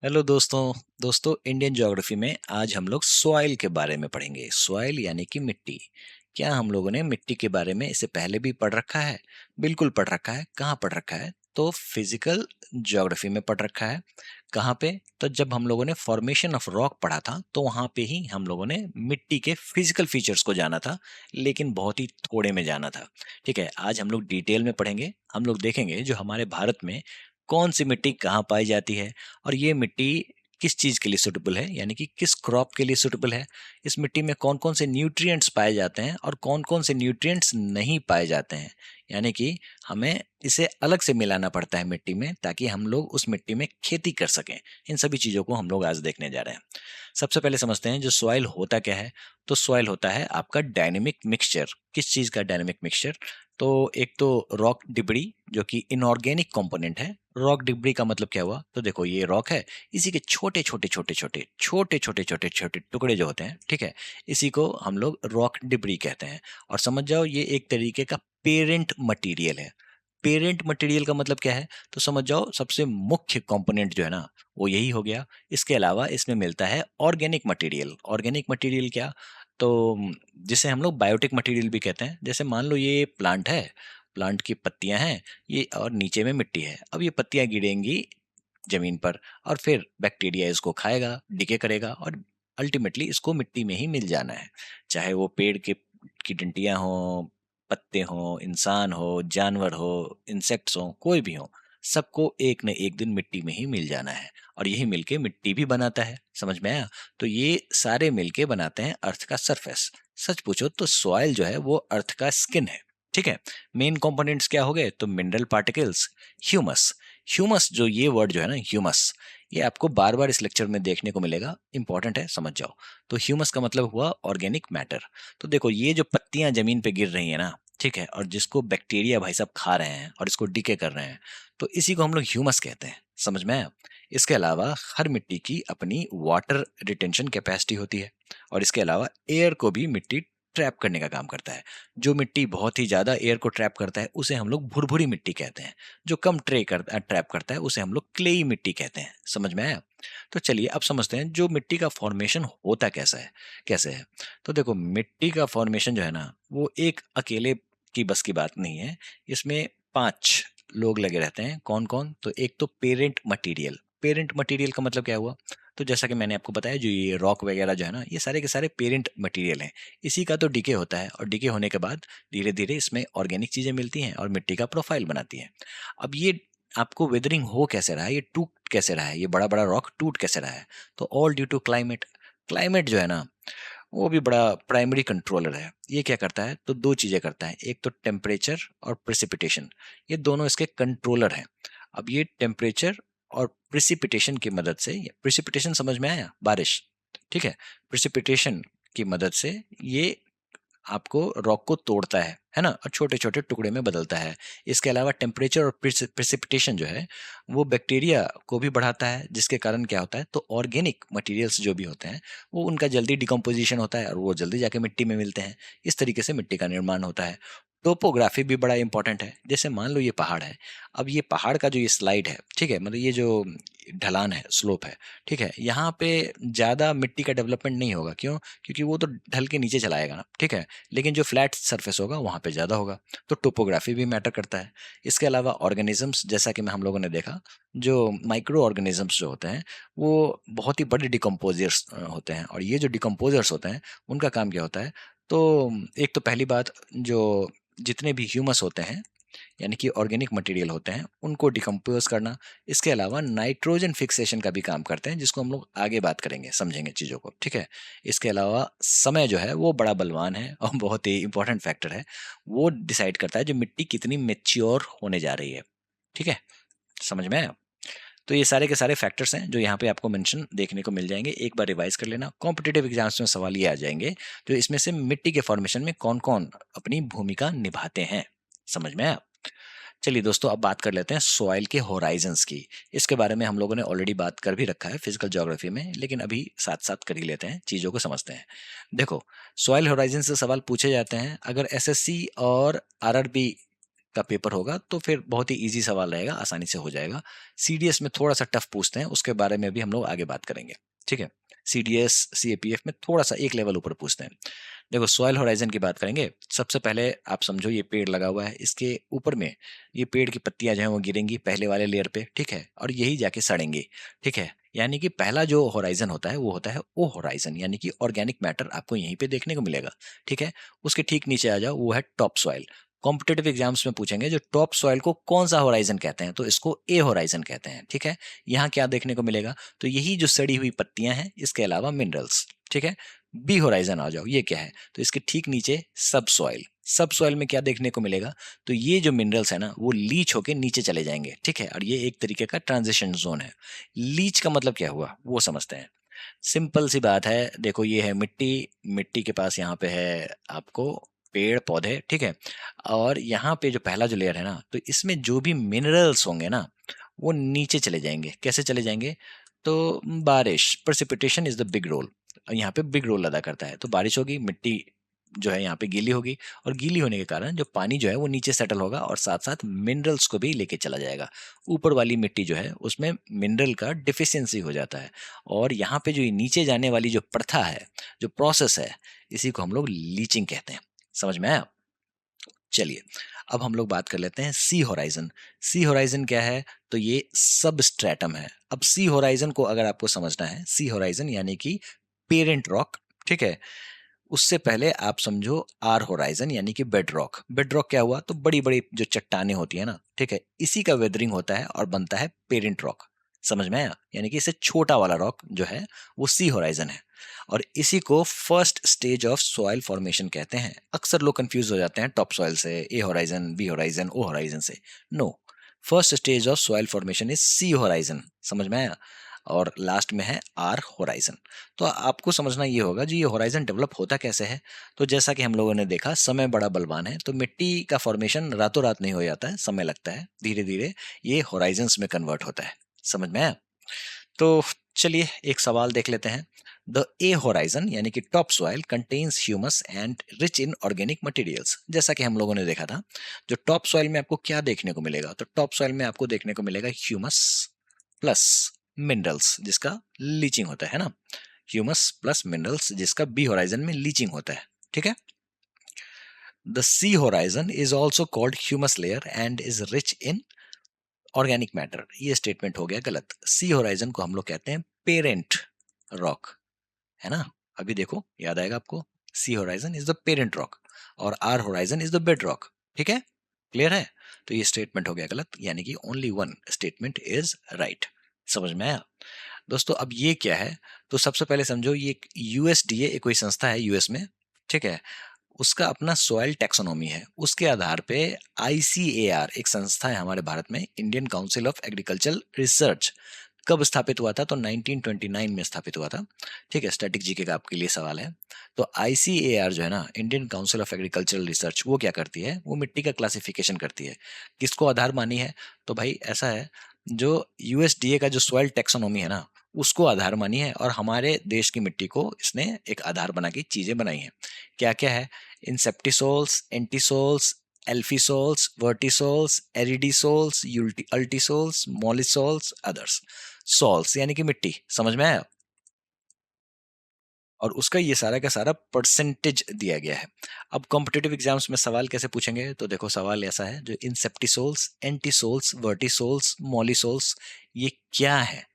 Hello दोस्तों Indian geography में आज हम लोग सॉइल के बारे में पढ़ेंगे। सॉइल यानी कि मिट्टी। क्या हम लोगों ने मिट्टी के बारे में इससे पहले भी पढ़ रखा है? बिल्कुल पढ़ रखा है। कहाँ पढ़ रखा है? तो फिजिकल ज्योग्राफी में पढ़ रखा है। कहाँ पे? तो जब हम लोगों ने फॉर्मेशन ऑफ रॉक पढ़ा था तो वहां पे ही हम लोगों ने मिट्टी के फिजिकल फीचर्स को जाना था, लेकिन बहुत ही थोड़े में जाना था। ठीक है, आज हम लोग डिटेल में पढ़ेंगे। हम लोग देखेंगे जो हमारे भारत में कौन सी मिट्टी कहाँ पाई जाती है, और ये मिट्टी किस चीज के लिए सुटेबल है, यानी कि किस क्रॉप के लिए सुटेबल है। इस मिट्टी में कौन कौन से न्यूट्रिएंट्स पाए जाते हैं और कौन कौन से न्यूट्रिएंट्स नहीं पाए जाते हैं। यानी कि हमें इसे अलग से मिलाना पड़ता है मिट्टी में, ताकि हम लोग उस मिट्टी में खेती कर सकें। इन सभी चीजों को हम लोग आज देखने जा रहे हैं। सबसे पहले समझते हैं जो सॉइल होता क्या है। तो सॉइल होता है आपका डायनेमिक मिक्सचर। किस चीज का डायनेमिक मिक्सचर? तो एक तो रॉक डिबड़ी, जो कि इनऑर्गेनिक कंपोनेंट है। रॉक डिबरी का मतलब क्या हुआ? तो देखो ये रॉक है, इसी के छोटे छोटे छोटे छोटे छोटे छोटे छोटे छोटे टुकड़े जो होते हैं, ठीक है, इसी को हम लोग रॉक डिबरी कहते हैं। और समझ जाओ ये एक तरीके का पेरेंट मटेरियल है। पेरेंट मटेरियल का मतलब क्या है? तो समझ जाओ सबसे मुख्य कंपोनेंट जो है ना, वो यही हो गया। इसके अलावा इसमें मिलता है ऑर्गेनिक मटेरियल। ऑर्गेनिक मटेरियल क्या? तो जिसे हम लोग बायोटिक मटेरियल भी कहते हैं। जैसे मान लो ये प्लांट है, प्लांट की पत्तियां हैं ये, और नीचे में मिट्टी है। अब ये पत्तियां गिरेंगी जमीन पर, और फिर बैक्टीरिया इसको खाएगा, डिके करेगा, और अल्टीमेटली इसको मिट्टी में ही मिल जाना है। चाहे वो पेड़ के की डंटियां हो, पत्ते हो, इंसान हो, जानवर हो, इंसेक्ट्स हो, कोई भी हो, सबको एक न एक दिन मिट्टी में ही मिल जाना है। और यही मिलके मिट्टी भी बनाता है। समझ में आया? तो ये सारे मिलके बनाते हैं अर्थ का सरफेस। सच पूछो तो सॉइल जो है वो अर्थ का स्किन है। ठीक है। मेन कंपोनेंट्स क्या हो गए? तो मिनरल पार्टिकल्स, ह्यूमस। ह्यूमस, जो ये वर्ड जो है ना, ह्यूमस, ये आपको बार बार इस लेक्चर में देखने को मिलेगा, इंपॉर्टेंट है, समझ जाओ। तो ह्यूमस का मतलब हुआ ऑर्गेनिक मैटर। तो देखो ये जो पत्तियां जमीन पे गिर रही है ना, ठीक है, और जिसको बैक्टीरिया भाई साहब खा रहे हैं और इसको डिके कर रहे हैं, तो इसी को हम लोग ह्यूमस कहते हैं। समझ में आया? इसके अलावा हर मिट्टी की अपनी वाटर रिटेंशन कैपेसिटी होती है, और इसके अलावा एयर को भी मिट्टी ट्रैप करने का काम करता है। जो मिट्टी बहुत ही ज्यादा एयर को ट्रैप करता है उसे हम लोग भुरभुरी मिट्टी कहते हैं। जो कम ट्रैप करता है उसे हम लोग क्लेई मिट्टी कहते हैं। समझ में आया? तो चलिए अब समझते हैं जो मिट्टी का फॉर्मेशन होता कैसा है, कैसे है। तो देखो मिट्टी का फॉर्मेशन जो है ना, वो एक अकेले की बस की बात नहीं है। इसमें 5 लोग लगे रहते हैं। कौन कौन? तो एक तो पेरेंट मटेरियल। पेरेंट मटेरियल का मतलब क्या हुआ? तो जैसा कि मैंने आपको बताया, जो ये रॉक वगैरह जो है ना, ये सारे के सारे पेरेंट मटेरियल हैं। इसी का तो डिके होता है, और डिके होने के बाद धीरे धीरे इसमें ऑर्गेनिक चीजें मिलती हैं और मिट्टी का प्रोफाइल बनाती हैं। अब ये आपको वेदरिंग हो कैसे रहा है, ये टूट कैसे रहा है, ये बड़ा बड़ा रॉक टूट कैसे रहा है? तो all due to climate. Climate जो है ना, वो भी बड़ा प्राइमरी कंट्रोलर है। ये क्या करता है? तो दो चीजें करता है, एक तो टेम्परेचर और प्रेसिपिटेशन। ये दोनों इसके कंट्रोलर हैं। अब ये टेम्परेचर और प्रेसिपिटेशन की मदद से, प्रेसिपिटेशन समझ में आया? बारिश, ठीक है। प्रेसिपिटेशन की मदद से ये आपको रॉक को तोड़ता है ना, और छोटे छोटे टुकड़े में बदलता है। इसके अलावा टेम्परेचर और प्रेसिपिटेशन जो है वो बैक्टीरिया को भी बढ़ाता है, जिसके कारण क्या होता है? तो ऑर्गेनिक मटेरियल्स जो भी होते हैं वो उनका जल्दी डिकम्पोजिशन होता है और वो जल्दी जाके मिट्टी में मिलते हैं। इस तरीके से मिट्टी का निर्माण होता है। टोपोग्राफी भी बड़ा इंपॉर्टेंट है। जैसे मान लो ये पहाड़ है। अब ये पहाड़ का जो ये स्लाइड है, ठीक है, मतलब ये जो ढलान है, स्लोप है, ठीक है, यहाँ पे ज्यादा मिट्टी का डेवलपमेंट नहीं होगा। क्यों? क्योंकि वो तो ढल के नीचे चला आएगा ना, ठीक है। लेकिन जो फ्लैट सरफेस होगा वहां पे ज्यादा होगा। तो टोपोग्राफी भी मैटर करता है। इसके अलावा ऑर्गेनिजम्स, जैसा कि हम लोगों ने देखा, जो माइक्रो ऑर्गेनिजम्स जो होते हैं वो बहुत ही बड़े डिकम्पोजर्स होते हैं। और ये जो डिकम्पोजर्स होते हैं उनका काम क्या होता है? तो एक तो पहली बात, जो जितने भी ह्यूमस होते हैं, यानी कि ऑर्गेनिक मटेरियल होते हैं, उनको डिकम्पोज करना। इसके अलावा नाइट्रोजन फिक्सेशन का भी काम करते हैं, जिसको हम लोग आगे बात करेंगे, समझेंगे चीज़ों को, ठीक है। इसके अलावा समय जो है वो बड़ा बलवान है और बहुत ही इंपॉर्टेंट फैक्टर है। वो डिसाइड करता है जो मिट्टी कितनी मेच्योर होने जा रही है। ठीक है, समझ में आया? तो ये सारे के सारे फैक्टर्स हैं जो यहाँ पे आपको मेंशन देखने को मिल जाएंगे। एक बार रिवाइज कर लेना, कॉम्पिटेटिव एग्जाम्स में सवाल ये आ जाएंगे जो इसमें से मिट्टी के फॉर्मेशन में कौन कौन अपनी भूमिका निभाते हैं। समझ में आया? चलिए दोस्तों अब बात कर लेते हैं सॉइल के होराइजन्स की। इसके बारे में हम लोगों ने ऑलरेडी बात कर भी रखा है फिजिकल ज्योग्राफी में, लेकिन अभी साथ साथ कर ही लेते हैं, चीज़ों को समझते हैं। देखो, सॉइल होराइजन से सवाल पूछे जाते हैं अगर एसएससी और आरआरबी का पेपर होगा तो फिर बहुत ही इजी सवाल रहेगा, आसानी से हो जाएगा। सीडीएस में थोड़ा सा टफ पूछते हैं, उसके बारे में भी हम लोग आगे बात करेंगे, ठीक है। सीडीएस सीएपीएफ में थोड़ा सा एक लेवल ऊपर पूछते हैं। देखो सॉइल होराइजन की बात करेंगे। सबसे पहले आप समझो ये पेड़ लगा हुआ है, इसके ऊपर में ये पेड़ की पत्तियां जो है वो गिरेंगी पहले वाले लेयर पे, ठीक है, और यही जाके सड़ेंगी, ठीक है। यानी कि पहला जो होराइजन होता है वो होता है ओ होराइजन, यानी कि ऑर्गेनिक मैटर आपको यहीं पे देखने को मिलेगा, ठीक है। उसके ठीक नीचे आ जाओ, वो है टॉप सॉइल। कॉम्पिटेटिव एग्जाम्स में पूछेंगे जो टॉप सॉइल को कौन सा होराइजन कहते हैं, तो इसको ए होराइजन कहते हैं, ठीक है। यहाँ क्या देखने को मिलेगा, तो यही जो सड़ी हुई पत्तियां हैं, इसके अलावा मिनरल्स, ठीक है। बी होराइजन आ जाओ, ये क्या है, तो इसके ठीक नीचे सब सॉइल। सब सॉइल में क्या देखने को मिलेगा, तो ये जो मिनरल्स है ना वो लीच होके नीचे चले जाएंगे, ठीक है, और ये एक तरीके का ट्रांजिशन जोन है। लीच का मतलब क्या हुआ वो समझते हैं। सिंपल सी बात है, देखो ये है मिट्टी, मिट्टी के पास यहाँ पे है आपको पेड़ पौधे, ठीक है। और यहाँ पे जो पहला जो लेयर है ना, तो इसमें जो भी मिनरल्स होंगे ना वो नीचे चले जाएंगे। कैसे चले जाएंगे, तो बारिश, precipitation is the big role, यहाँ पे बिग रोल अदा करता है। तो बारिश होगी, मिट्टी जो है यहाँ पे गीली होगी, और गीली होने के कारण जो पानी जो है वो नीचे सेटल होगा और साथ साथ मिनरल्स को भी लेके चला जाएगा। ऊपर वाली मिट्टी जो है उसमें मिनरल का डिफिशियंसी हो जाता है, और यहाँ पे जो ये नीचे जाने वाली जो प्रथा है, जो प्रोसेस है, इसी को हम लोग लीचिंग कहते हैं। समझ में आया। चलिए अब हम लोग बात कर लेते हैं सी होराइजन। सी होराइजन क्या है, तो ये सब स्ट्रेटम है। अब सी होराइजन को अगर आपको समझना है, सी होराइजन यानी कि पेरेंट रॉक, ठीक है। उससे पहले आप समझो आर होराइजन यानी कि बेड रॉक। बेड रॉक क्या हुआ, तो बड़ी बड़ी जो चट्टाने होती है ना, ठीक है, इसी का वेदरिंग होता है और बनता है पेरेंट रॉक। समझ में आया, यानी कि इससे छोटा वाला रॉक जो है वो सी होराइजन है, और इसी को first stage of soil formation कहते हैं। अक्सर लोग कंफ्यूज हो जाते हैं टॉप सॉइल से, A horizon, B horizon, O horizon से। No, first stage of soil formation is C horizon. समझ में आया। और लास्ट में है आर होराइजन। तो आपको समझना ये होगा जी ये होराइजन डेवलप होता कैसे है। तो जैसा कि हम लोगों ने देखा, समय बड़ा बलवान है, तो मिट्टी का फॉर्मेशन रातों रात नहीं हो जाता है, समय लगता है, धीरे धीरे ये होराइजन्स में कन्वर्ट होता है। समझ में आया। तो चलिए एक सवाल देख लेते हैं। द ए होराइजन यानी कि top soil contains humus and rich in organic materials. जैसा कि हम लोगों ने देखा था, जो टॉप सॉइल में आपको क्या देखने को मिलेगा, तो टॉप सॉइल में आपको देखने को मिलेगा ह्यूमस प्लस मिनरल्स, जिसका लीचिंग होता है ना। ह्यूमस प्लस मिनरल्स, जिसका बी होराइजन में लीचिंग होता है, ठीक है। The C horizon is also called humus layer and is rich in organic matter. ये स्टेटमेंट हो गया गलत। सी होराइजन को हम लोग कहते हैं पेरेंट रॉक, है ना। अभी देखो याद आएगा आपको, C horizon is the parent rock और R horizon is the bed rock, ठीक है, क्लियर है। तो ये स्टेटमेंट हो गया गलत, यानी कि only one statement is right. समझ में आया। दोस्तों अब ये क्या है, तो सबसे पहले समझो ये यूएसडीए एक कोई संस्था है यूएस में, ठीक है। उसका अपना सॉइल टैक्सोनॉमी है, उसके आधार पे आईसीएआर एक संस्था है हमारे भारत में, Indian council of agricultural research. कब स्थापित हुआ था, तो 1929 में स्थापित हुआ था, ठीक है। स्टैटिक जीके का आपके लिए सवाल है। तो आईसीएआर जो है ना, Indian council of agricultural research, वो क्या करती है, वो मिट्टी का क्लासिफिकेशन करती है। किसको आधार मानी है, तो भाई ऐसा है, जो यूएसडीए का जो सॉइल टैक्सोनॉमी है ना, उसको आधार मानी है, और हमारे देश की मिट्टी को इसने एक आधार बना के चीजें बनाई हैं। क्या क्या है, inceptisols, entisols, alfisols, vertisols, aridisols, ultisols, mollisols, others. Sols यानी कि मिट्टी, समझ में आया। और उसका ये सारा का सारा परसेंटेज दिया गया है। अब कॉम्पिटेटिव एग्जाम्स में सवाल कैसे पूछेंगे, तो देखो सवाल ऐसा है, जो इंसेप्टिसोल्स, एंटीसोल्स, वर्टिसोल्स, मॉलिसोल्स, ये क्या है,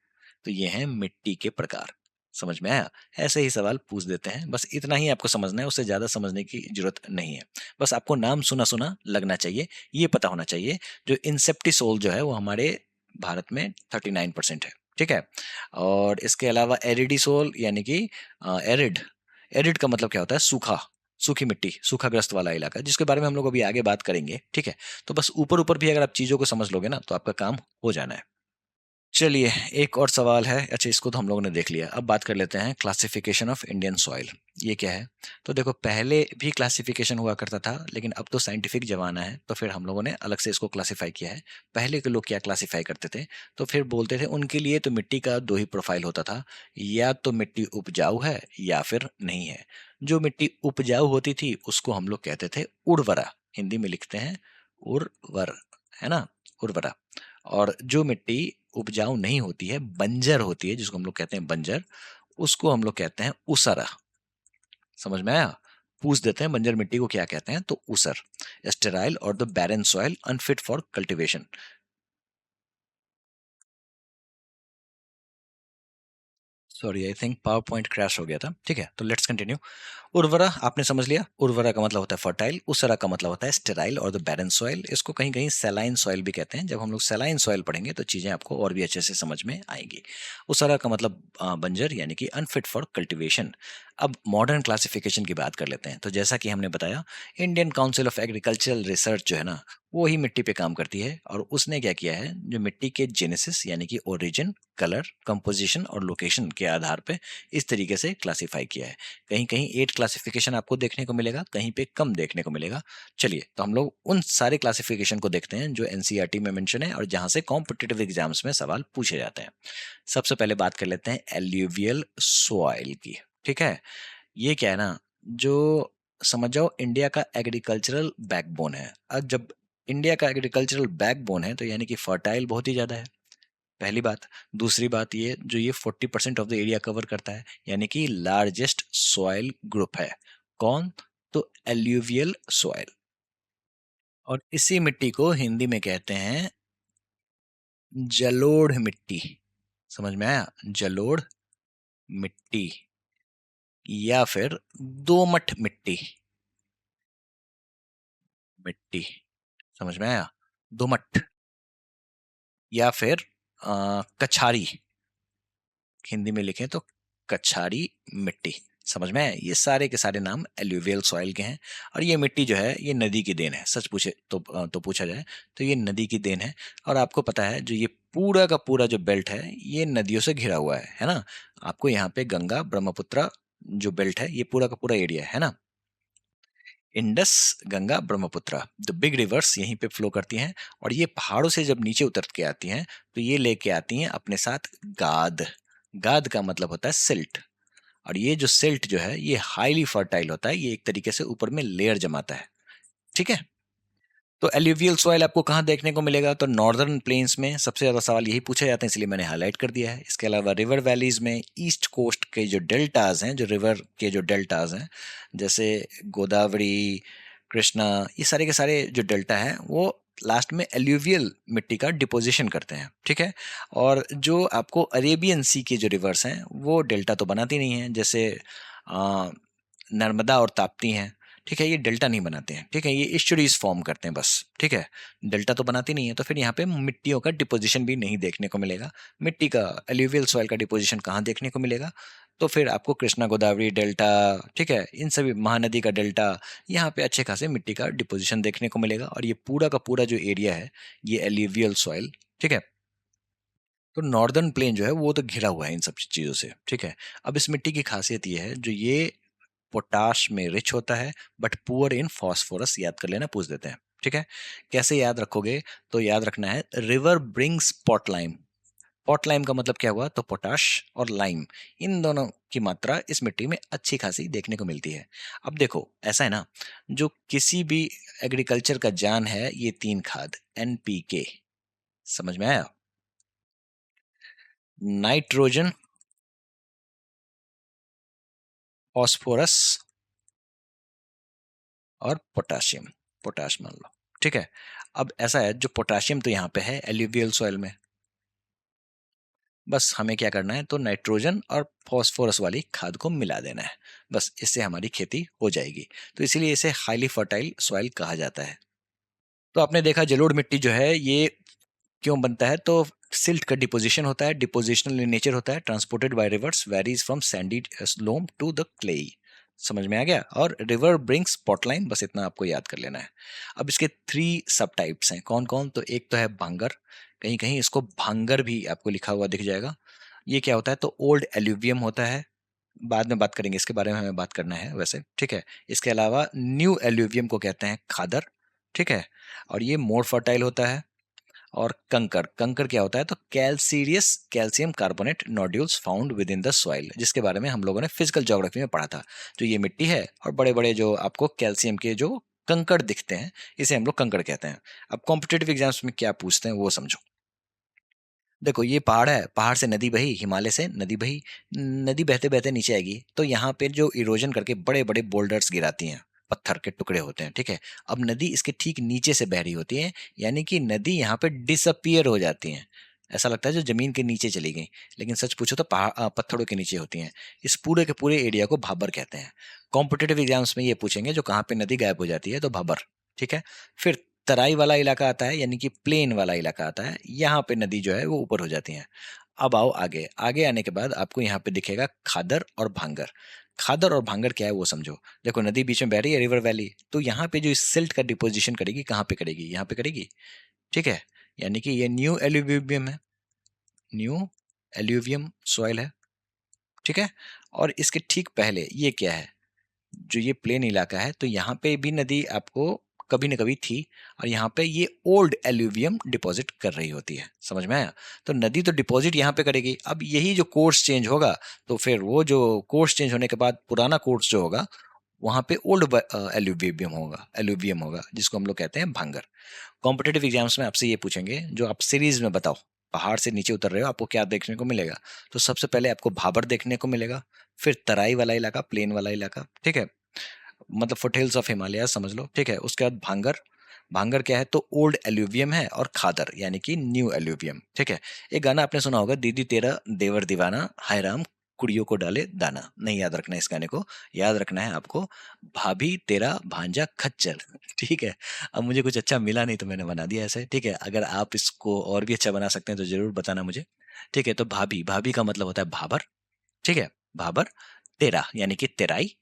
तो ये है मिट्टी के प्रकार। समझ में आया। ऐसे ही सवाल पूछ देते हैं, बस इतना ही आपको समझना है, उससे ज्यादा समझने की जरूरत नहीं है। बस आपको नाम सुना सुना लगना चाहिए, ये पता होना चाहिए, जो इंसेप्टिसोल जो है वो हमारे भारत में 39% है, ठीक है। और इसके अलावा एरिडिसोल यानी कि एरिड, एरिड का मतलब क्या होता है, सूखा, सूखी मिट्टी, सूखाग्रस्त वाला इलाका, जिसके बारे में हम लोग अभी आगे बात करेंगे, ठीक है। तो बस ऊपर ऊपर भी अगर आप चीजों को समझ लोगे ना, तो आपका काम हो जाना है। चलिए एक और सवाल है, अच्छा इसको तो हम लोगों ने देख लिया। अब बात कर लेते हैं क्लासिफिकेशन ऑफ इंडियन सॉइल, ये क्या है। तो देखो पहले भी क्लासिफिकेशन हुआ करता था, लेकिन अब तो साइंटिफिक जमाना है, तो फिर हम लोगों ने अलग से इसको क्लासिफाई किया है। पहले के लोग क्या क्लासिफाई करते थे, तो फिर बोलते थे उनके लिए तो मिट्टी का दो ही प्रोफाइल होता था, या तो मिट्टी उपजाऊ है या फिर नहीं है। जो मिट्टी उपजाऊ होती थी उसको हम लोग कहते थे उर्वरा, हिंदी में लिखते हैं उर्वर, है ना, उर्वरा। और जो मिट्टी उपजाऊ नहीं होती है, बंजर होती है, जिसको हम लोग कहते हैं बंजर, उसको हम लोग कहते हैं उसरा। समझ में आया? पूछ देते हैं बंजर मिट्टी को क्या कहते हैं, तो ऊसर। स्टेराइल और the barren soil unfit for cultivation. Sorry, I think power point crash हो गया था। ठीक है, तो लेट्स कंटिन्यू। उर्वरा आपने समझ लिया, उर्वरा का मतलब होता है फर्टाइल, उसरा का मतलब होता है स्टेराइल और द बैरन सॉइल। इसको कहीं कहीं सैलाइन सॉइल भी कहते हैं। जब हम लोग सैलाइन सॉइल पढ़ेंगे तो चीजें आपको और भी अच्छे से समझ में आएंगी। उसरा का मतलब बंजर यानी कि अनफिट फॉर कल्टीवेशन। अब मॉडर्न क्लासिफिकेशन की बात कर लेते हैं। तो जैसा कि हमने बताया, Indian council of agricultural research जो है ना, वो ही मिट्टी पे काम करती है। और उसने क्या किया है, जो मिट्टी के जेनेसिस यानी कि ओरिजिन, कलर, कंपोजिशन और लोकेशन के आधार पे इस तरीके से क्लासिफाई किया है। कहीं कहीं 8 क्लासिफिकेशन आपको देखने को मिलेगा, कहीं पे कम देखने को मिलेगा। चलिए, तो हम लोग उन सारे क्लासिफिकेशन को देखते हैं जो एनसीईआरटी में मेंशन है और जहां से कॉम्पिटिटिव एग्जाम्स में सवाल पूछे जाते हैं। सबसे पहले बात कर लेते हैं एल्यूवियल सॉइल की। ठीक है, ये क्या है ना, जो समझ जाओ इंडिया का एग्रीकल्चरल बैकबोन है। अब जब इंडिया का एग्रीकल्चरल बैकबोन है तो यानी कि फर्टाइल बहुत ही ज्यादा है, पहली बात। दूसरी बात, ये जो ये 40% ऑफ द एरिया कवर करता है, यानी कि लार्जेस्ट सॉइल ग्रुप है। कौन? तो एल्यूवियल सॉइल। और इसी मिट्टी को हिंदी में कहते हैं जलोढ़ मिट्टी। समझ में आया? जलोढ़ मिट्टी या फिर दोमट मिट्टी। मिट्टी, समझ में आया? दोमट या फिर कछारी, हिंदी में लिखें तो कछारी मिट्टी। समझ में आए? ये सारे के सारे नाम एल्यूवियल सॉइल के हैं। और ये मिट्टी जो है ये नदी की देन है, सच पूछे तो पूछा जाए तो ये नदी की देन है। और आपको पता है जो ये पूरा का पूरा जो बेल्ट है ये नदियों से घिरा हुआ है ना। आपको यहाँ पे गंगा ब्रह्मपुत्र जो बेल्ट है, ये पूरा का पूरा एरिया है ना। Indus, Ganga, Brahmaputra, the big reverse यहीं पे फ्लो करती हैं। और ये पहाड़ों से जब नीचे उतर के आती हैं तो ये लेके आती हैं अपने साथ गाद। गाद का मतलब होता है सिल्ट। और ये जो सिल्ट जो है ये हाईली फर्टाइल होता है, ये एक तरीके से ऊपर में लेयर जमाता है। ठीक है, तो एल्यूवियल सॉइल आपको कहाँ देखने को मिलेगा, तो नॉर्दर्न प्लेन्स में सबसे ज्यादा सवाल यही पूछे जाते हैं, इसलिए मैंने हाईलाइट कर दिया है। इसके अलावा रिवर वैलीज में, ईस्ट कोस्ट के जो डेल्टाज हैं, जो रिवर के जो डेल्टाज हैं, जैसे गोदावरी, कृष्णा, ये सारे के सारे जो डेल्टा हैं वो लास्ट में एल्यूवियल मिट्टी का डिपोजिशन करते हैं। ठीक है, और जो आपको अरेबियन सी के जो रिवर्स हैं वो डेल्टा तो बनाती नहीं है, जैसे आ, नर्मदा और ताप्ती हैं। ठीक है, ये डेल्टा नहीं बनाते हैं। ठीक है, ये इस्चुरीज फॉर्म करते हैं बस। ठीक है, डेल्टा तो बनाती नहीं है, तो फिर यहाँ पे मिट्टियों का डिपोजिशन भी नहीं देखने को मिलेगा। मिट्टी का, एल्यूवियल सॉइल का डिपोजिशन कहाँ देखने को मिलेगा, तो फिर आपको कृष्णा गोदावरी डेल्टा, ठीक है, इन सभी महानदी का डेल्टा, यहाँ पे अच्छे खासे मिट्टी का डिपोजिशन देखने को मिलेगा। और ये पूरा का पूरा जो एरिया है ये एल्यूवियल सॉइल। ठीक है, तो नॉर्दर्न प्लेन जो है वो तो घिरा हुआ है इन सब चीज़ों से। ठीक है, अब इस मिट्टी की खासियत ये है, जो ये पोटाश में रिच होता है बट पुअर इन फॉस्फोरस। याद कर लेना, पूछ देते हैं। ठीक है, कैसे याद रखोगे, तो याद रखना है river brings pot lime. Pot lime का मतलब क्या हुआ, तो पोटाश और लाइम, इन दोनों की मात्रा इस मिट्टी में अच्छी खासी देखने को मिलती है। अब देखो ऐसा है ना, जो किसी भी एग्रीकल्चर का जान है ये तीन खाद, एनपीके। समझ में आया? नाइट्रोजन, फॉस्फोरस और पोटाशियम। पोटाश मान लो। ठीक है, अब ऐसा है, जो पोटाशियम तो यहाँ पे है एल्यूवियल सॉइल में, बस हमें क्या करना है, तो नाइट्रोजन और फास्फोरस वाली खाद को मिला देना है। बस इससे हमारी खेती हो जाएगी। तो इसीलिए इसे हाईली फर्टाइल सॉइल कहा जाता है। तो आपने देखा जलोढ़ मिट्टी जो है ये क्यों बनता है, तो सिल्ट का डिपोजिशन होता है, डिपोजिशनल इन नेचर होता है, transported by rivers, varies from sandy loam to the clay. समझ में आ गया? और रिवर ब्रिंग्स स्पॉटलाइन, बस इतना आपको याद कर लेना है। अब इसके 3 सब टाइप्स हैं, कौन कौन, तो एक तो है भांगर, कहीं कहीं इसको भांगर भी आपको लिखा हुआ दिख जाएगा। ये क्या होता है, तो ओल्ड एल्यूवियम होता है। बाद में बात करेंगे इसके बारे में, हमें बात करना है वैसे। ठीक है, इसके अलावा न्यू एल्यूवियम को कहते हैं खादर। ठीक है, और ये मोर फर्टाइल होता है। और कंकर, कंकर क्या होता है, तो calcareous calcium carbonate nodules found within the soil, जिसके बारे में हम लोगों ने फिजिकल ज्योग्राफी में पढ़ा था। जो ये मिट्टी है और बड़े बड़े जो आपको कैल्शियम के जो कंकड़ दिखते हैं, इसे हम लोग कंकड़ कहते हैं। अब कॉम्पिटेटिव एग्जाम्स में क्या पूछते हैं वो समझो। देखो ये पहाड़ है, पहाड़ से नदी बही, हिमालय से नदी बही, नदी बहते बहते नीचे आएगी तो यहाँ पे जो इरोजन करके बड़े बड़े बोल्डर्स गिराती हैं, पत्थर के टुकड़े होते हैं, ठीक है। अब नदी इसके ठीक नीचे से बह रही होती है, यानी कि नदी यहाँ पे डिसअपियर हो जाती है। ऐसा लगता है जो जमीन के नीचे चली गई, लेकिन सच पूछो तो पत्थरों के नीचे होती हैं। इस पूरे के पूरे एरिया को भाबर कहते हैं। कॉम्पिटेटिव एग्जाम्स में ये पूछेंगे जो कहाँ पे नदी गायब हो जाती है तो भाबर, ठीक है। फिर तराई वाला इलाका आता है, यानी कि प्लेन वाला इलाका आता है, यहाँ पे नदी जो है वो ऊपर हो जाती है। अब आओ आगे, आगे आने के बाद आपको यहाँ पे दिखेगा खादर और भांगर। खादर और भांगर क्या है वो समझो। देखो नदी बीच में बह रही है, रिवर वैली, तो यहाँ पे जो इस सिल्ट का डिपोजिशन करेगी, कहाँ पे करेगी, यहाँ पे करेगी, ठीक है। यानी कि ये न्यू एल्यूवियम है, न्यू एल्यूवियम सॉइल है, ठीक है। और इसके ठीक पहले ये क्या है, जो ये प्लेन इलाका है, तो यहाँ पे भी नदी आपको कभी न कभी थी, और यहाँ पे ये ओल्ड एल्यूवियम डिपॉजिट कर रही होती है, समझ में आया। तो नदी तो डिपॉजिट यहाँ पे करेगी, अब यही जो कोर्स चेंज होगा, तो फिर वो जो कोर्स चेंज होने के बाद पुराना कोर्स जो होगा, वहाँ पे ओल्ड एल्यूवियम होगा जिसको हम लोग कहते हैं भांगर। कॉम्पिटेटिव एग्जाम्स में आपसे ये पूछेंगे, जो आप सीरीज में बताओ, पहाड़ से नीचे उतर रहे हो, आपको क्या देखने को मिलेगा। तो सबसे पहले आपको भाबर देखने को मिलेगा, फिर तराई वाला इलाका, प्लेन वाला इलाका, ठीक है, मतलब फुटहिल्स ऑफ हिमालय समझ लो, ठीक है। उसके बाद भांगर, भांगर क्या है तो ओल्ड एल्यूवियम है, और खादर यानी कि न्यू एल्यूवियम, ठीक है। एक गाना आपने सुना होगा, दीदी तेरा देवर दीवाना, हाय राम कुड़ियों को डाले दाना। नहीं याद रखना है इस गाने को, याद रखना है आपको भाभी तेरा भांजा खच्चर, ठीक है। अब मुझे कुछ अच्छा मिला नहीं तो मैंने बना दिया ऐसे, ठीक है। अगर आप इसको और भी अच्छा बना सकते हैं तो जरूर बताना मुझे, ठीक है। तो भाभी, भाभी का मतलब होता है भाबर, ठीक है, भाबर। तेरा यानी कि तेराई,